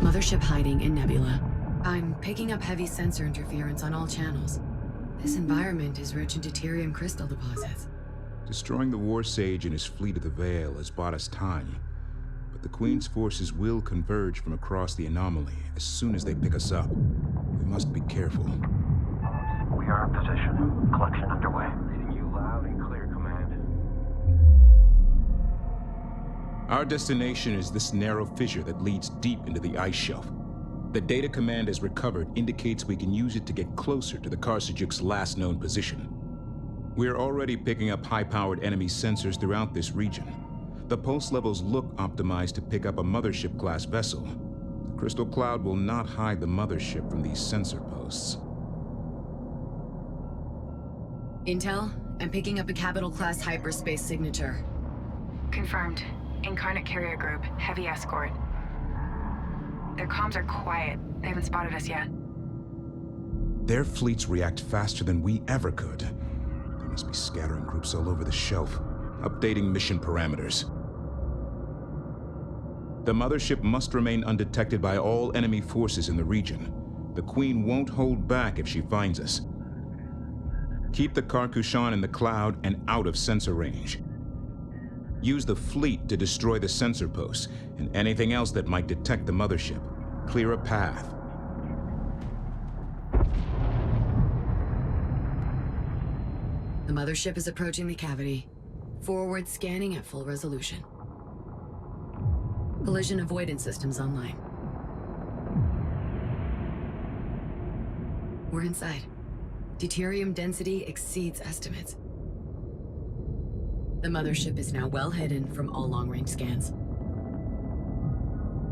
Speaker 1: Mothership hiding in Nebula. I'm picking up heavy sensor interference on all channels. This environment is rich in deuterium crystal deposits.
Speaker 2: Destroying the War Sage and his fleet of the Veil has bought us time. But the Queen's forces will converge from across the anomaly as soon as they pick us up. We must be careful.
Speaker 10: We are in position. Collection underway. Reading you loud and clear, Command.
Speaker 2: Our destination is this narrow fissure that leads deep into the ice shelf. The data Command has recovered indicates we can use it to get closer to the Karsajuk's last known position. We're already picking up high-powered enemy sensors throughout this region. The pulse levels look optimized to pick up a mothership-class vessel. The Crystal Cloud will not hide the mothership from these sensor posts.
Speaker 1: Intel, I'm picking up a Capital-class hyperspace signature.
Speaker 16: Confirmed. Incarnate carrier group, heavy escort. Their comms are quiet. They haven't spotted us yet.
Speaker 2: Their fleets react faster than we ever could. There must be scattering groups all over the shelf, updating mission parameters. The mothership must remain undetected by all enemy forces in the region. The Queen won't hold back if she finds us. Keep the Karkushan in the cloud and out of sensor range. Use the fleet to destroy the sensor posts and anything else that might detect the mothership. Clear a path.
Speaker 1: The mothership is approaching the cavity. Forward scanning at full resolution. Collision avoidance systems online. We're inside. Deuterium density exceeds estimates. The mothership is now well hidden from all long-range scans.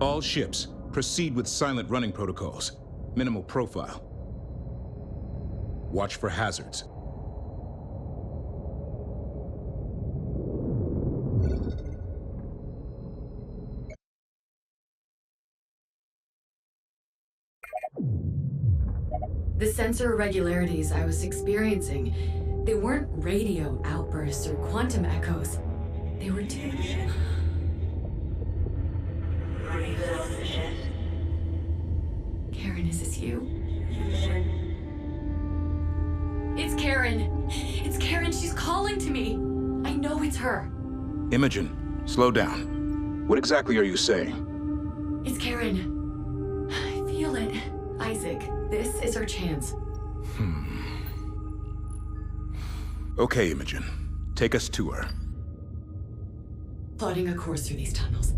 Speaker 2: All ships, proceed with silent running protocols. Minimal profile. Watch for hazards.
Speaker 1: The sensor irregularities I was experiencing, they weren't radio outbursts or quantum echoes. They were too... Karan, is this you? It's Karan! It's Karan, she's calling to me! I know it's her.
Speaker 2: Imogen, slow down. What exactly are you saying?
Speaker 1: It's Karan. I feel it. Isaac, this is our chance.
Speaker 2: Okay, Imogen. Take us to her.
Speaker 1: Plotting a course through these tunnels.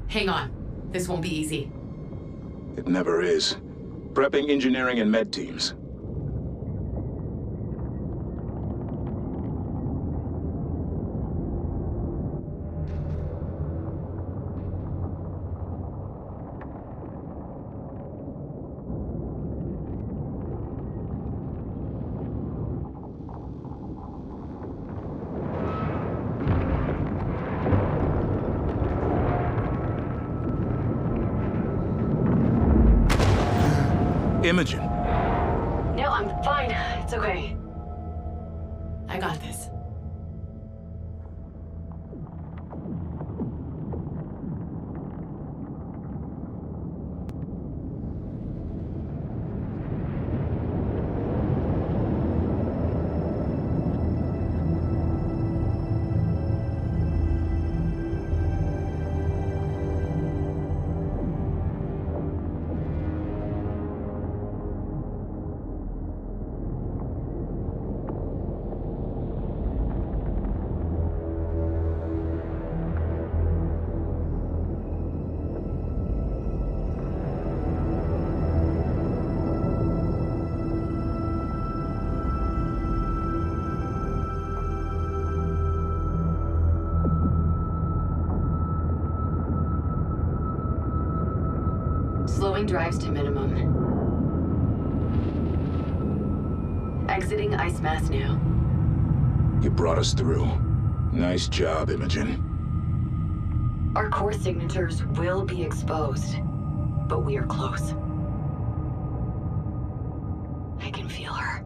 Speaker 1: Hang on. This won't be easy.
Speaker 2: It never is. Prepping engineering and med teams. Imogen.
Speaker 1: No, I'm fine. It's okay. I got this. Slowing drives to minimum. Exiting ice mass now.
Speaker 2: You brought us through. Nice job, Imogen.
Speaker 1: Our core signatures will be exposed, but we are close. I can feel her.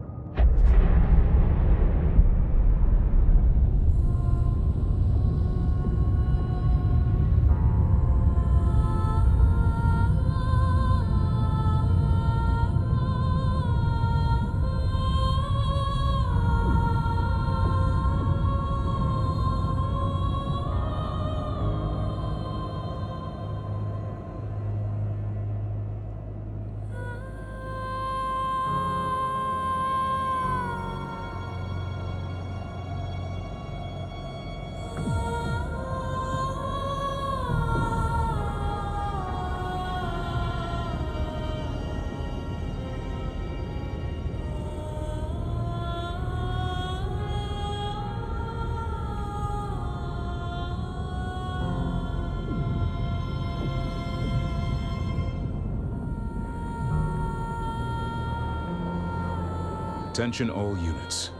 Speaker 2: Attention all units.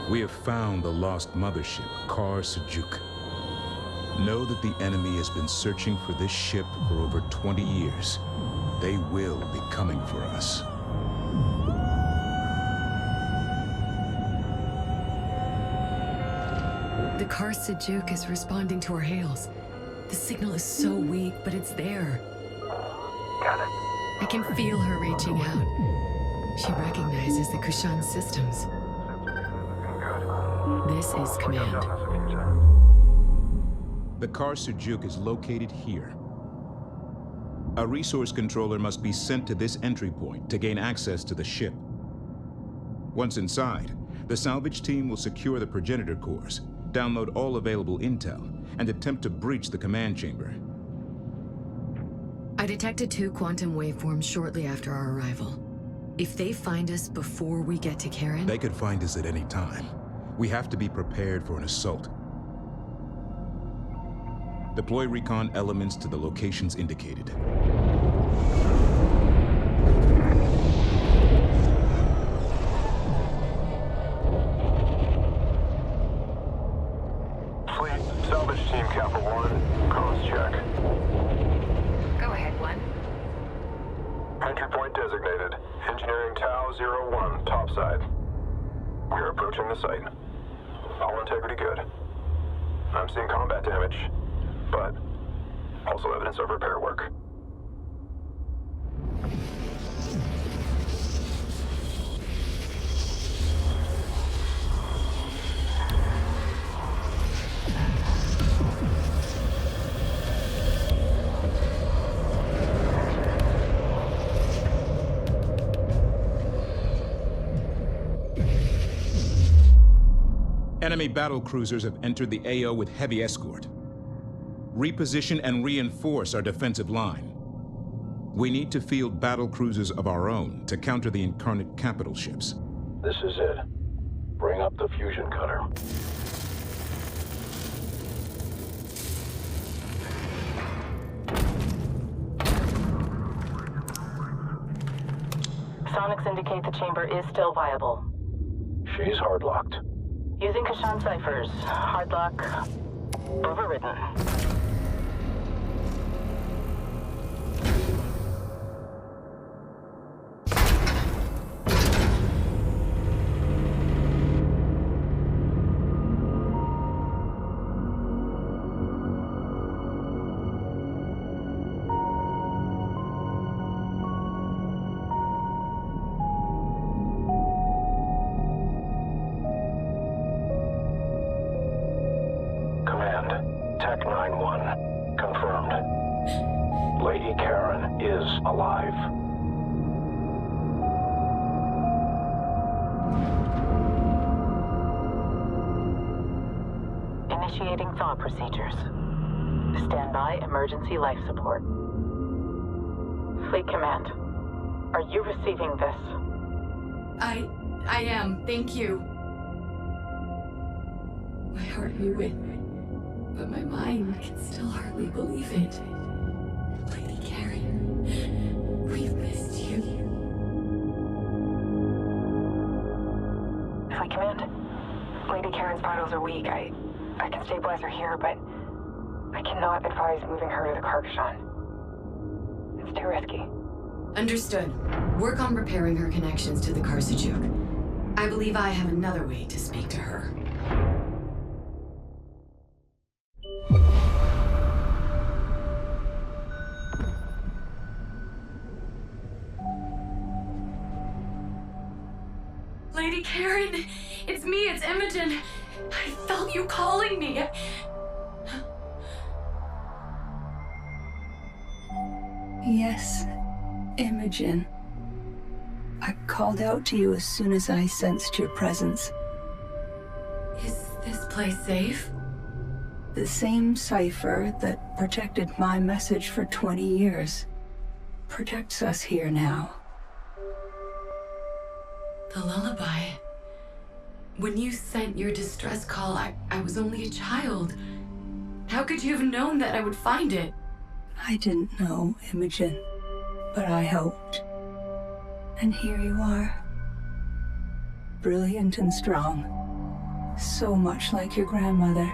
Speaker 2: We have found the lost mothership, Kar Sajuk. Know that the enemy has been searching for this ship for over 20 years. They will be coming for us.
Speaker 1: The Kar Sajuk is responding to our hails. The signal is so weak, but it's there.
Speaker 10: Got it.
Speaker 1: I can feel her reaching out. She recognizes the Kushan systems. This is command.
Speaker 2: The Kar Sajuk is located here. A resource controller must be sent to this entry point to gain access to the ship. Once inside, the salvage team will secure the progenitor cores, download all available intel, and attempt to breach the command chamber.
Speaker 1: I detected 2 quantum waveforms shortly after our arrival. If they find us before we get to Karan...
Speaker 2: They could find us at any time. We have to be prepared for an assault. Deploy recon elements to the locations indicated.
Speaker 9: Fleet, salvage team Kappa 1, comms check.
Speaker 16: Go ahead, 1.
Speaker 9: Entry point designated. Engineering Tau 01, topside. We are approaching the site. All integrity good. I'm seeing combat damage, but also evidence of repair work.
Speaker 2: Enemy battle cruisers have entered the AO with heavy escort. Reposition and reinforce our defensive line. We need to field battle cruisers of our own to counter the Incarnate capital ships.
Speaker 8: This is it. Bring up the fusion cutter.
Speaker 15: Sonics indicate the chamber is still viable.
Speaker 8: She's hard-locked.
Speaker 15: Using Kushan ciphers. Hardlock overridden.
Speaker 8: Tech 9-1. Confirmed. Lady Karan is alive.
Speaker 15: Initiating thaw procedures. Standby emergency life support. Fleet Command, are you receiving this?
Speaker 1: I am, thank you. My heart knew it, but my mind can still hardly believe it. Lady Karan, we
Speaker 16: Command? Lady Karen's vitals are weak. I can stabilize her here, but I cannot advise moving her to the Carcassonne. It's too risky.
Speaker 1: Understood. Work on repairing her connections to the Carcassonne. I believe I have another way to speak to her. Lady Karen, it's me, it's Imogen. I felt you calling me.
Speaker 12: Yes, Imogen. I called out to you as soon as I sensed your presence.
Speaker 1: Is this place safe?
Speaker 12: The same cipher that protected my message for 20 years protects us here now.
Speaker 1: The lullaby. When you sent your distress call, I was only a child. How could you have known that I would find it?
Speaker 12: I didn't know, Imogen, but I hoped. And here you are. Brilliant and strong. So much like your grandmother.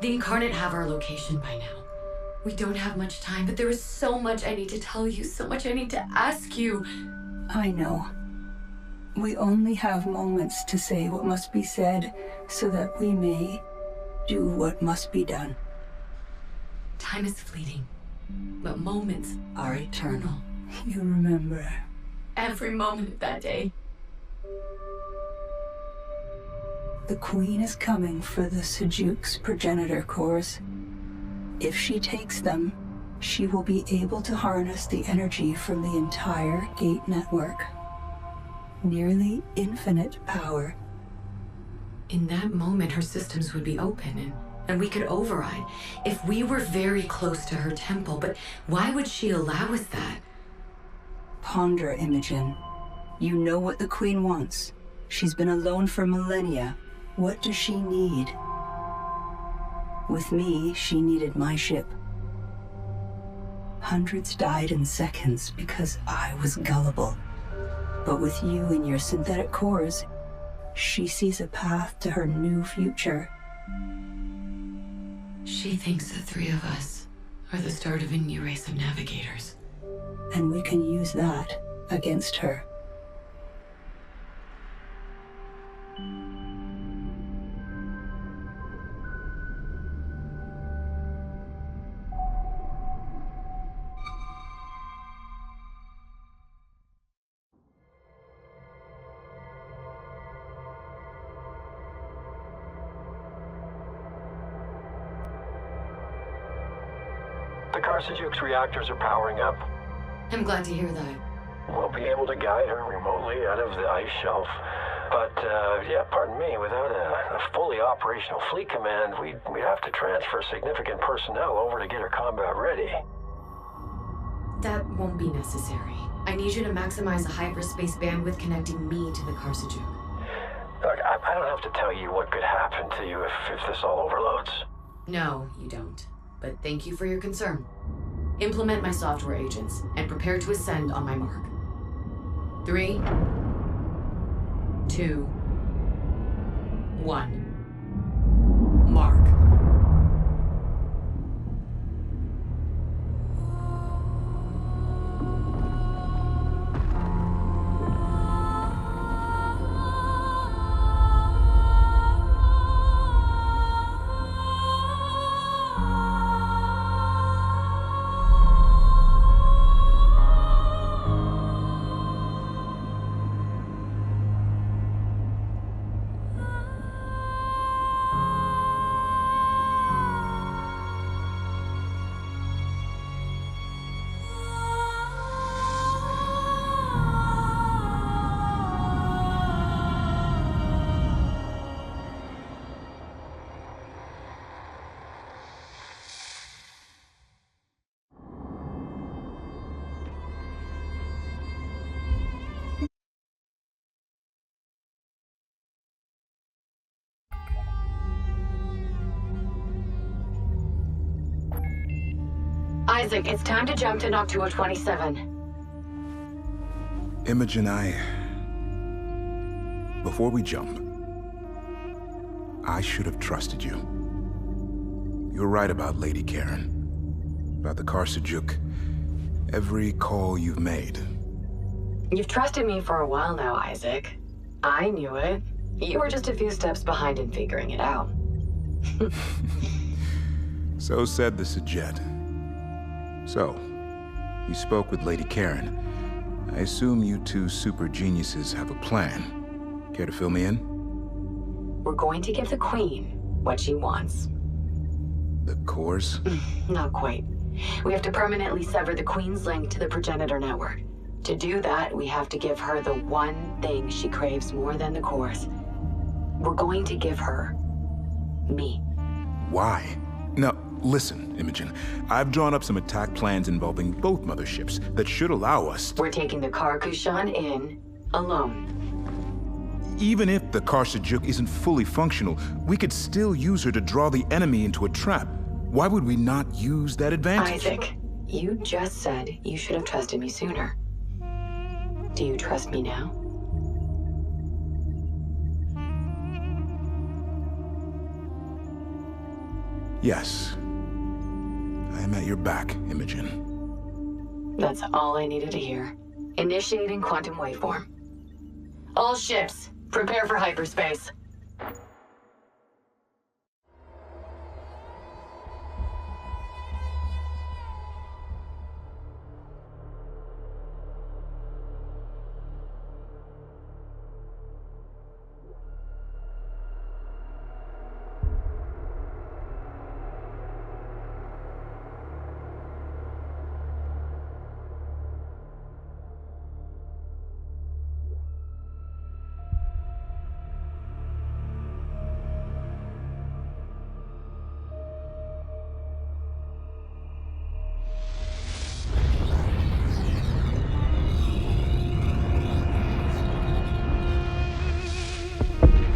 Speaker 1: The Incarnate have our location by now. We don't have much time, but there is so much I need to tell you, so much I need to ask you.
Speaker 12: I know. We only have moments to say what must be said, so that we may do what must be done.
Speaker 1: Time is fleeting, but moments are eternal.
Speaker 12: You remember.
Speaker 1: Every moment of that day.
Speaker 12: The Queen is coming for the Sejuk's progenitor cores. If she takes them, she will be able to harness the energy from the entire gate network. Nearly infinite power.
Speaker 1: In that moment, her systems would be open, and we could override if we were very close to her temple. But why would she allow us that?
Speaker 12: Ponder, Imogen. You know what the Queen wants. She's been alone for millennia. What does she need? With me, she needed my ship. Hundreds died in seconds because I was gullible. But with you and your synthetic cores, she sees a path to her new future.
Speaker 1: She thinks the three of us are the start of a new race of navigators.
Speaker 12: And we can use that against her.
Speaker 6: The Carcinoge's reactors are powering up.
Speaker 1: I'm glad to hear that.
Speaker 6: We'll be able to guide her remotely out of the ice shelf. But, yeah, pardon me, without a fully operational fleet command, we'd have to transfer significant personnel over to get her combat ready.
Speaker 1: That won't be necessary. I need you to maximize the hyperspace bandwidth connecting me to the Carcinoge.
Speaker 6: Look, I don't have to tell you what could happen to you if this all overloads.
Speaker 1: No, you don't. But thank you for your concern. Implement my software agents and prepare to ascend on my mark. 3, 2, 1. Mark. Isaac, it's time to jump to Noctua 27.
Speaker 2: Imogen, before we jump, I should have trusted you. You're right about Lady Karan. About the Karsajuk. Every call you've made.
Speaker 1: You've trusted me for a while now, Isaac. I knew it. You were just a few steps behind in figuring it out.
Speaker 2: So said the Sajet. So, you spoke with Lady Karan. I assume you two super geniuses have a plan. Care to fill me in?
Speaker 1: We're going to give the Queen what she wants.
Speaker 2: The cores?
Speaker 1: Not quite. We have to permanently sever the Queen's link to the progenitor network. To do that, we have to give her the one thing she craves more than the cores. We're going to give her me.
Speaker 2: Why? Now, listen, Imogen. I've drawn up some attack plans involving both motherships that should allow us to...
Speaker 1: We're taking the Karkushan in alone.
Speaker 2: Even if the Karsajuk isn't fully functional, we could still use her to draw the enemy into a trap. Why would we not use that advantage?
Speaker 1: Isaac, you just said you should have trusted me sooner. Do you trust me now?
Speaker 2: Yes. I am at your back, Imogen.
Speaker 1: That's all I needed to hear. Initiating quantum waveform. All ships, prepare for hyperspace.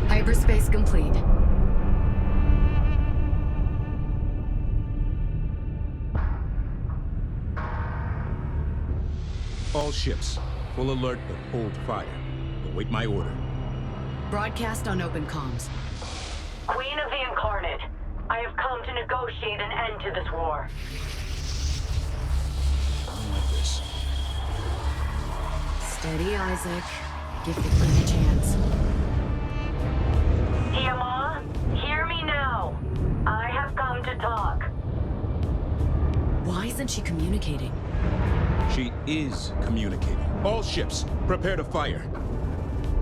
Speaker 1: Hyperspace complete.
Speaker 2: All ships, full alert but hold fire. Await my order.
Speaker 1: Broadcast on open comms.
Speaker 14: Queen of the Incarnate, I have come to negotiate an end to this war.
Speaker 2: I don't like this.
Speaker 1: Steady, Isaac. Give the Queen a chance.
Speaker 14: Tiamat, hear me now. I have come to talk.
Speaker 1: Why isn't she communicating?
Speaker 2: She is communicating. All ships, prepare to fire.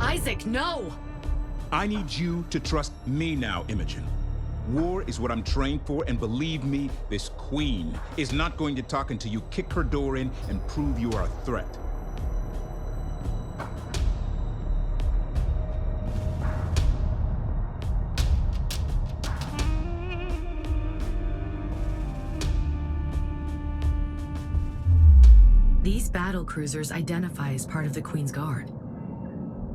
Speaker 1: Isaac, no!
Speaker 2: I need you to trust me now, Imogen. War is what I'm trained for, and believe me, this Queen is not going to talk until you kick her door in and prove you are a threat.
Speaker 1: These battle cruisers identify as part of the Queen's Guard.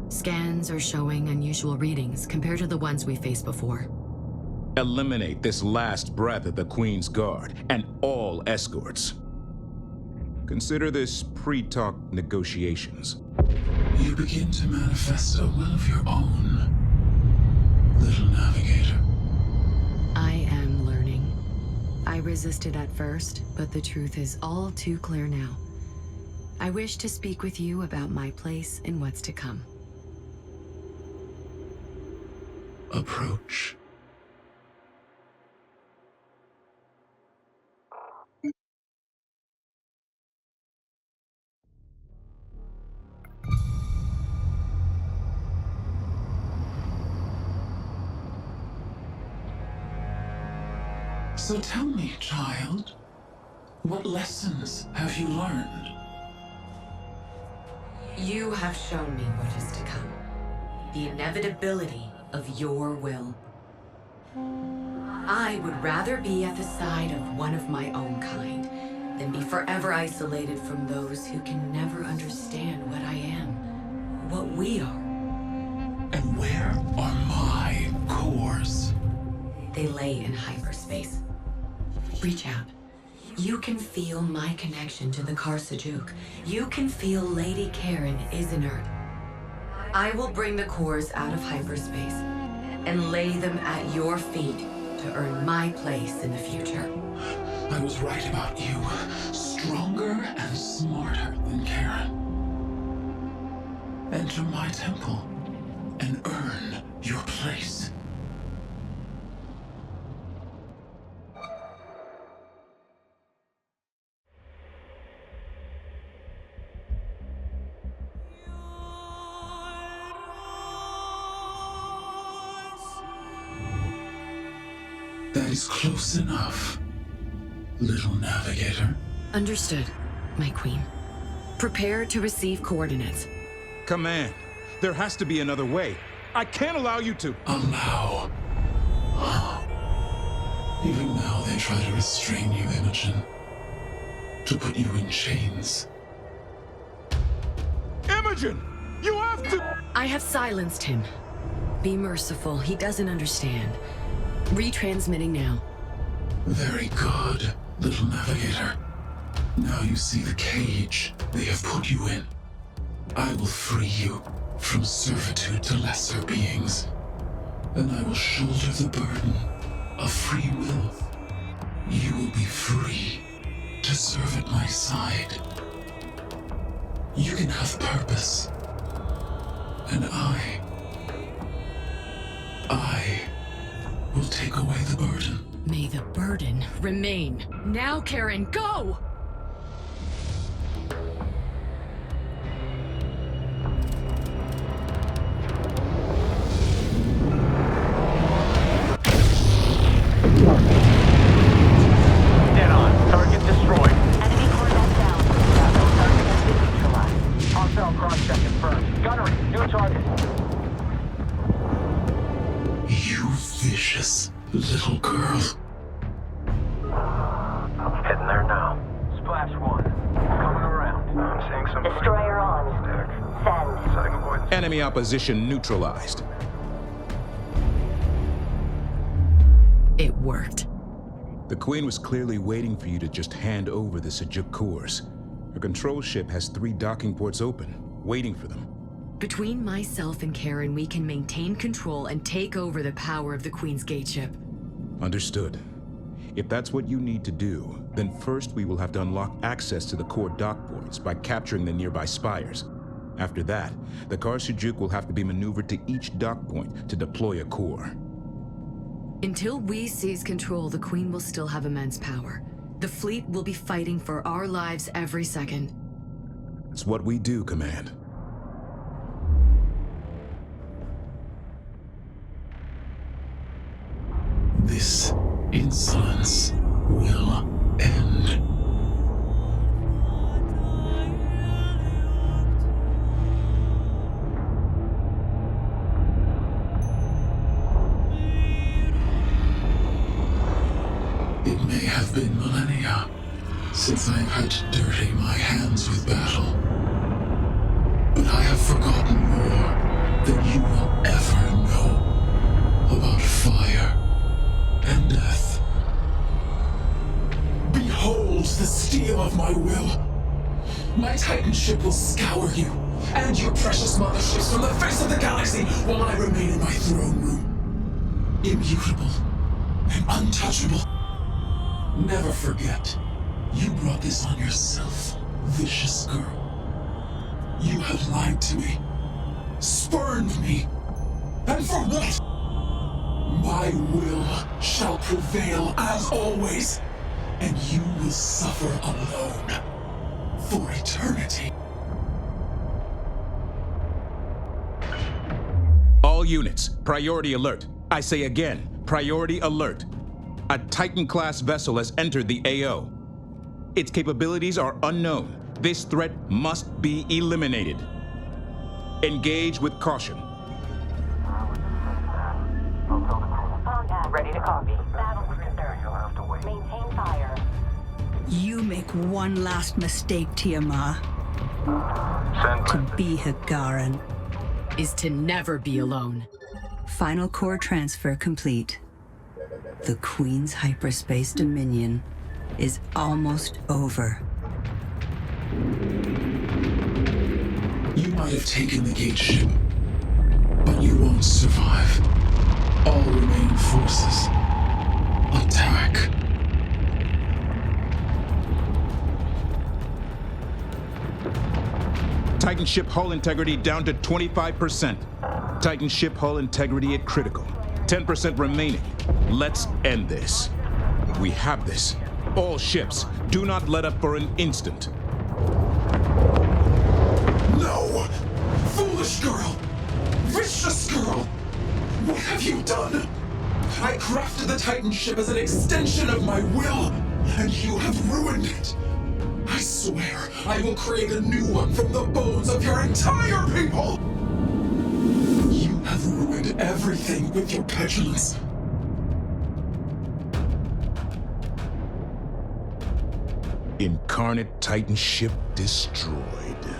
Speaker 1: Scans are showing unusual readings compared to the ones we faced before.
Speaker 2: Eliminate this last breath of the Queen's Guard and all escorts. Consider this pre-talk negotiations.
Speaker 7: You begin to manifest a will of your own, little navigator.
Speaker 1: I am learning. I resisted at first, but the truth is all too clear now. I wish to speak with you about my place in what's to come.
Speaker 7: Approach. So tell me, child, what lessons have you learned?
Speaker 1: You have shown me what is to come. The inevitability of your will. I would rather be at the side of one of my own kind than be forever isolated from those who can never understand what I am, what we are.
Speaker 7: And where are my cores?
Speaker 1: They lay in hyperspace. Reach out. You can feel my connection to the Karsajuk. You can feel Lady Karan is inert. I will bring the cores out of hyperspace and lay them at your feet to earn my place in the future.
Speaker 7: I was right about you. Stronger and smarter than Karan. Enter my temple and earn your place. That is close enough, little navigator.
Speaker 1: Understood, my queen. Prepare to receive coordinates.
Speaker 2: Command, there has to be another way. I can't allow you to.
Speaker 7: Allow. Even now they try to restrain you, Imogen. To put you in chains.
Speaker 2: Imogen! You have to—
Speaker 1: I have silenced him. Be merciful, he doesn't understand. Retransmitting now.
Speaker 7: Very good, little navigator. Now you see the cage they have put you in. I will free you from servitude to lesser beings. And I will shoulder the burden of free will. You will be free to serve at my side. You can have purpose. And I will take away the burden.
Speaker 1: May the burden remain. Now, Karan, go!
Speaker 10: Dead on. Target destroyed. Enemy coordinates down. Capital target has been neutralized. Hostile cross-check confirmed. Gunnery, new target.
Speaker 7: You vicious little girl.
Speaker 6: Heading there now.
Speaker 10: Splash one. Coming around.
Speaker 9: I'm seeing some
Speaker 14: Destroyer on. Send.
Speaker 9: setting avoidance.
Speaker 2: Enemy opposition neutralized.
Speaker 1: It worked.
Speaker 2: The Queen was clearly waiting for you to just hand over the Sejuk cores. Her control ship has 3 docking ports open, waiting for them.
Speaker 1: Between myself and Karan, we can maintain control and take over the power of the Queen's Gateship.
Speaker 2: Understood. If that's what you need to do, then first we will have to unlock access to the core dock ports by capturing the nearby spires. After that, the Kar Sejuk will have to be maneuvered to each dock point to deploy a core.
Speaker 1: Until we seize control, the Queen will still have immense power. The fleet will be fighting for our lives every second.
Speaker 2: It's what we do, Command.
Speaker 7: This insolence will end. It may have been millennia since I've had to dirty my hands with battle. But I have forgotten more than you will ever know about fire and death. Behold the steel of my will. My Titan ship will scour you and your precious motherships from the face of the galaxy while I remain in my throne room. Immutable and untouchable. Never forget, you brought this on yourself, vicious girl. You have lied to me, spurned me, and for what? My will shall prevail as always, and you will suffer alone for eternity.
Speaker 2: All units, priority alert. I say again, priority alert. A Titan-class vessel has entered the AO. Its capabilities are unknown. This threat must be eliminated. Engage with caution.
Speaker 14: Ready to copy. Battle cruiser.
Speaker 9: You'll have to wait.
Speaker 14: Maintain fire.
Speaker 12: You make one last mistake, Tiamat.
Speaker 9: Send
Speaker 12: To be Hagaran.
Speaker 1: Is to never be alone.
Speaker 12: Final core transfer complete. The Queen's hyperspace dominion is almost over.
Speaker 7: You might have taken the gate ship, survive. All remaining forces, attack.
Speaker 2: Titan ship hull integrity down to 25%. Titan ship hull integrity at critical. 10% remaining. Let's end this. We have this. All ships, do not let up for an instant.
Speaker 7: No! Foolish girl! Vicious girl! What have you done? I crafted the Titan ship as an extension of my will, and you have ruined it. I swear I will create a new one from the bones of your entire people! You have ruined everything with your petulance.
Speaker 2: Incarnate Titan ship destroyed.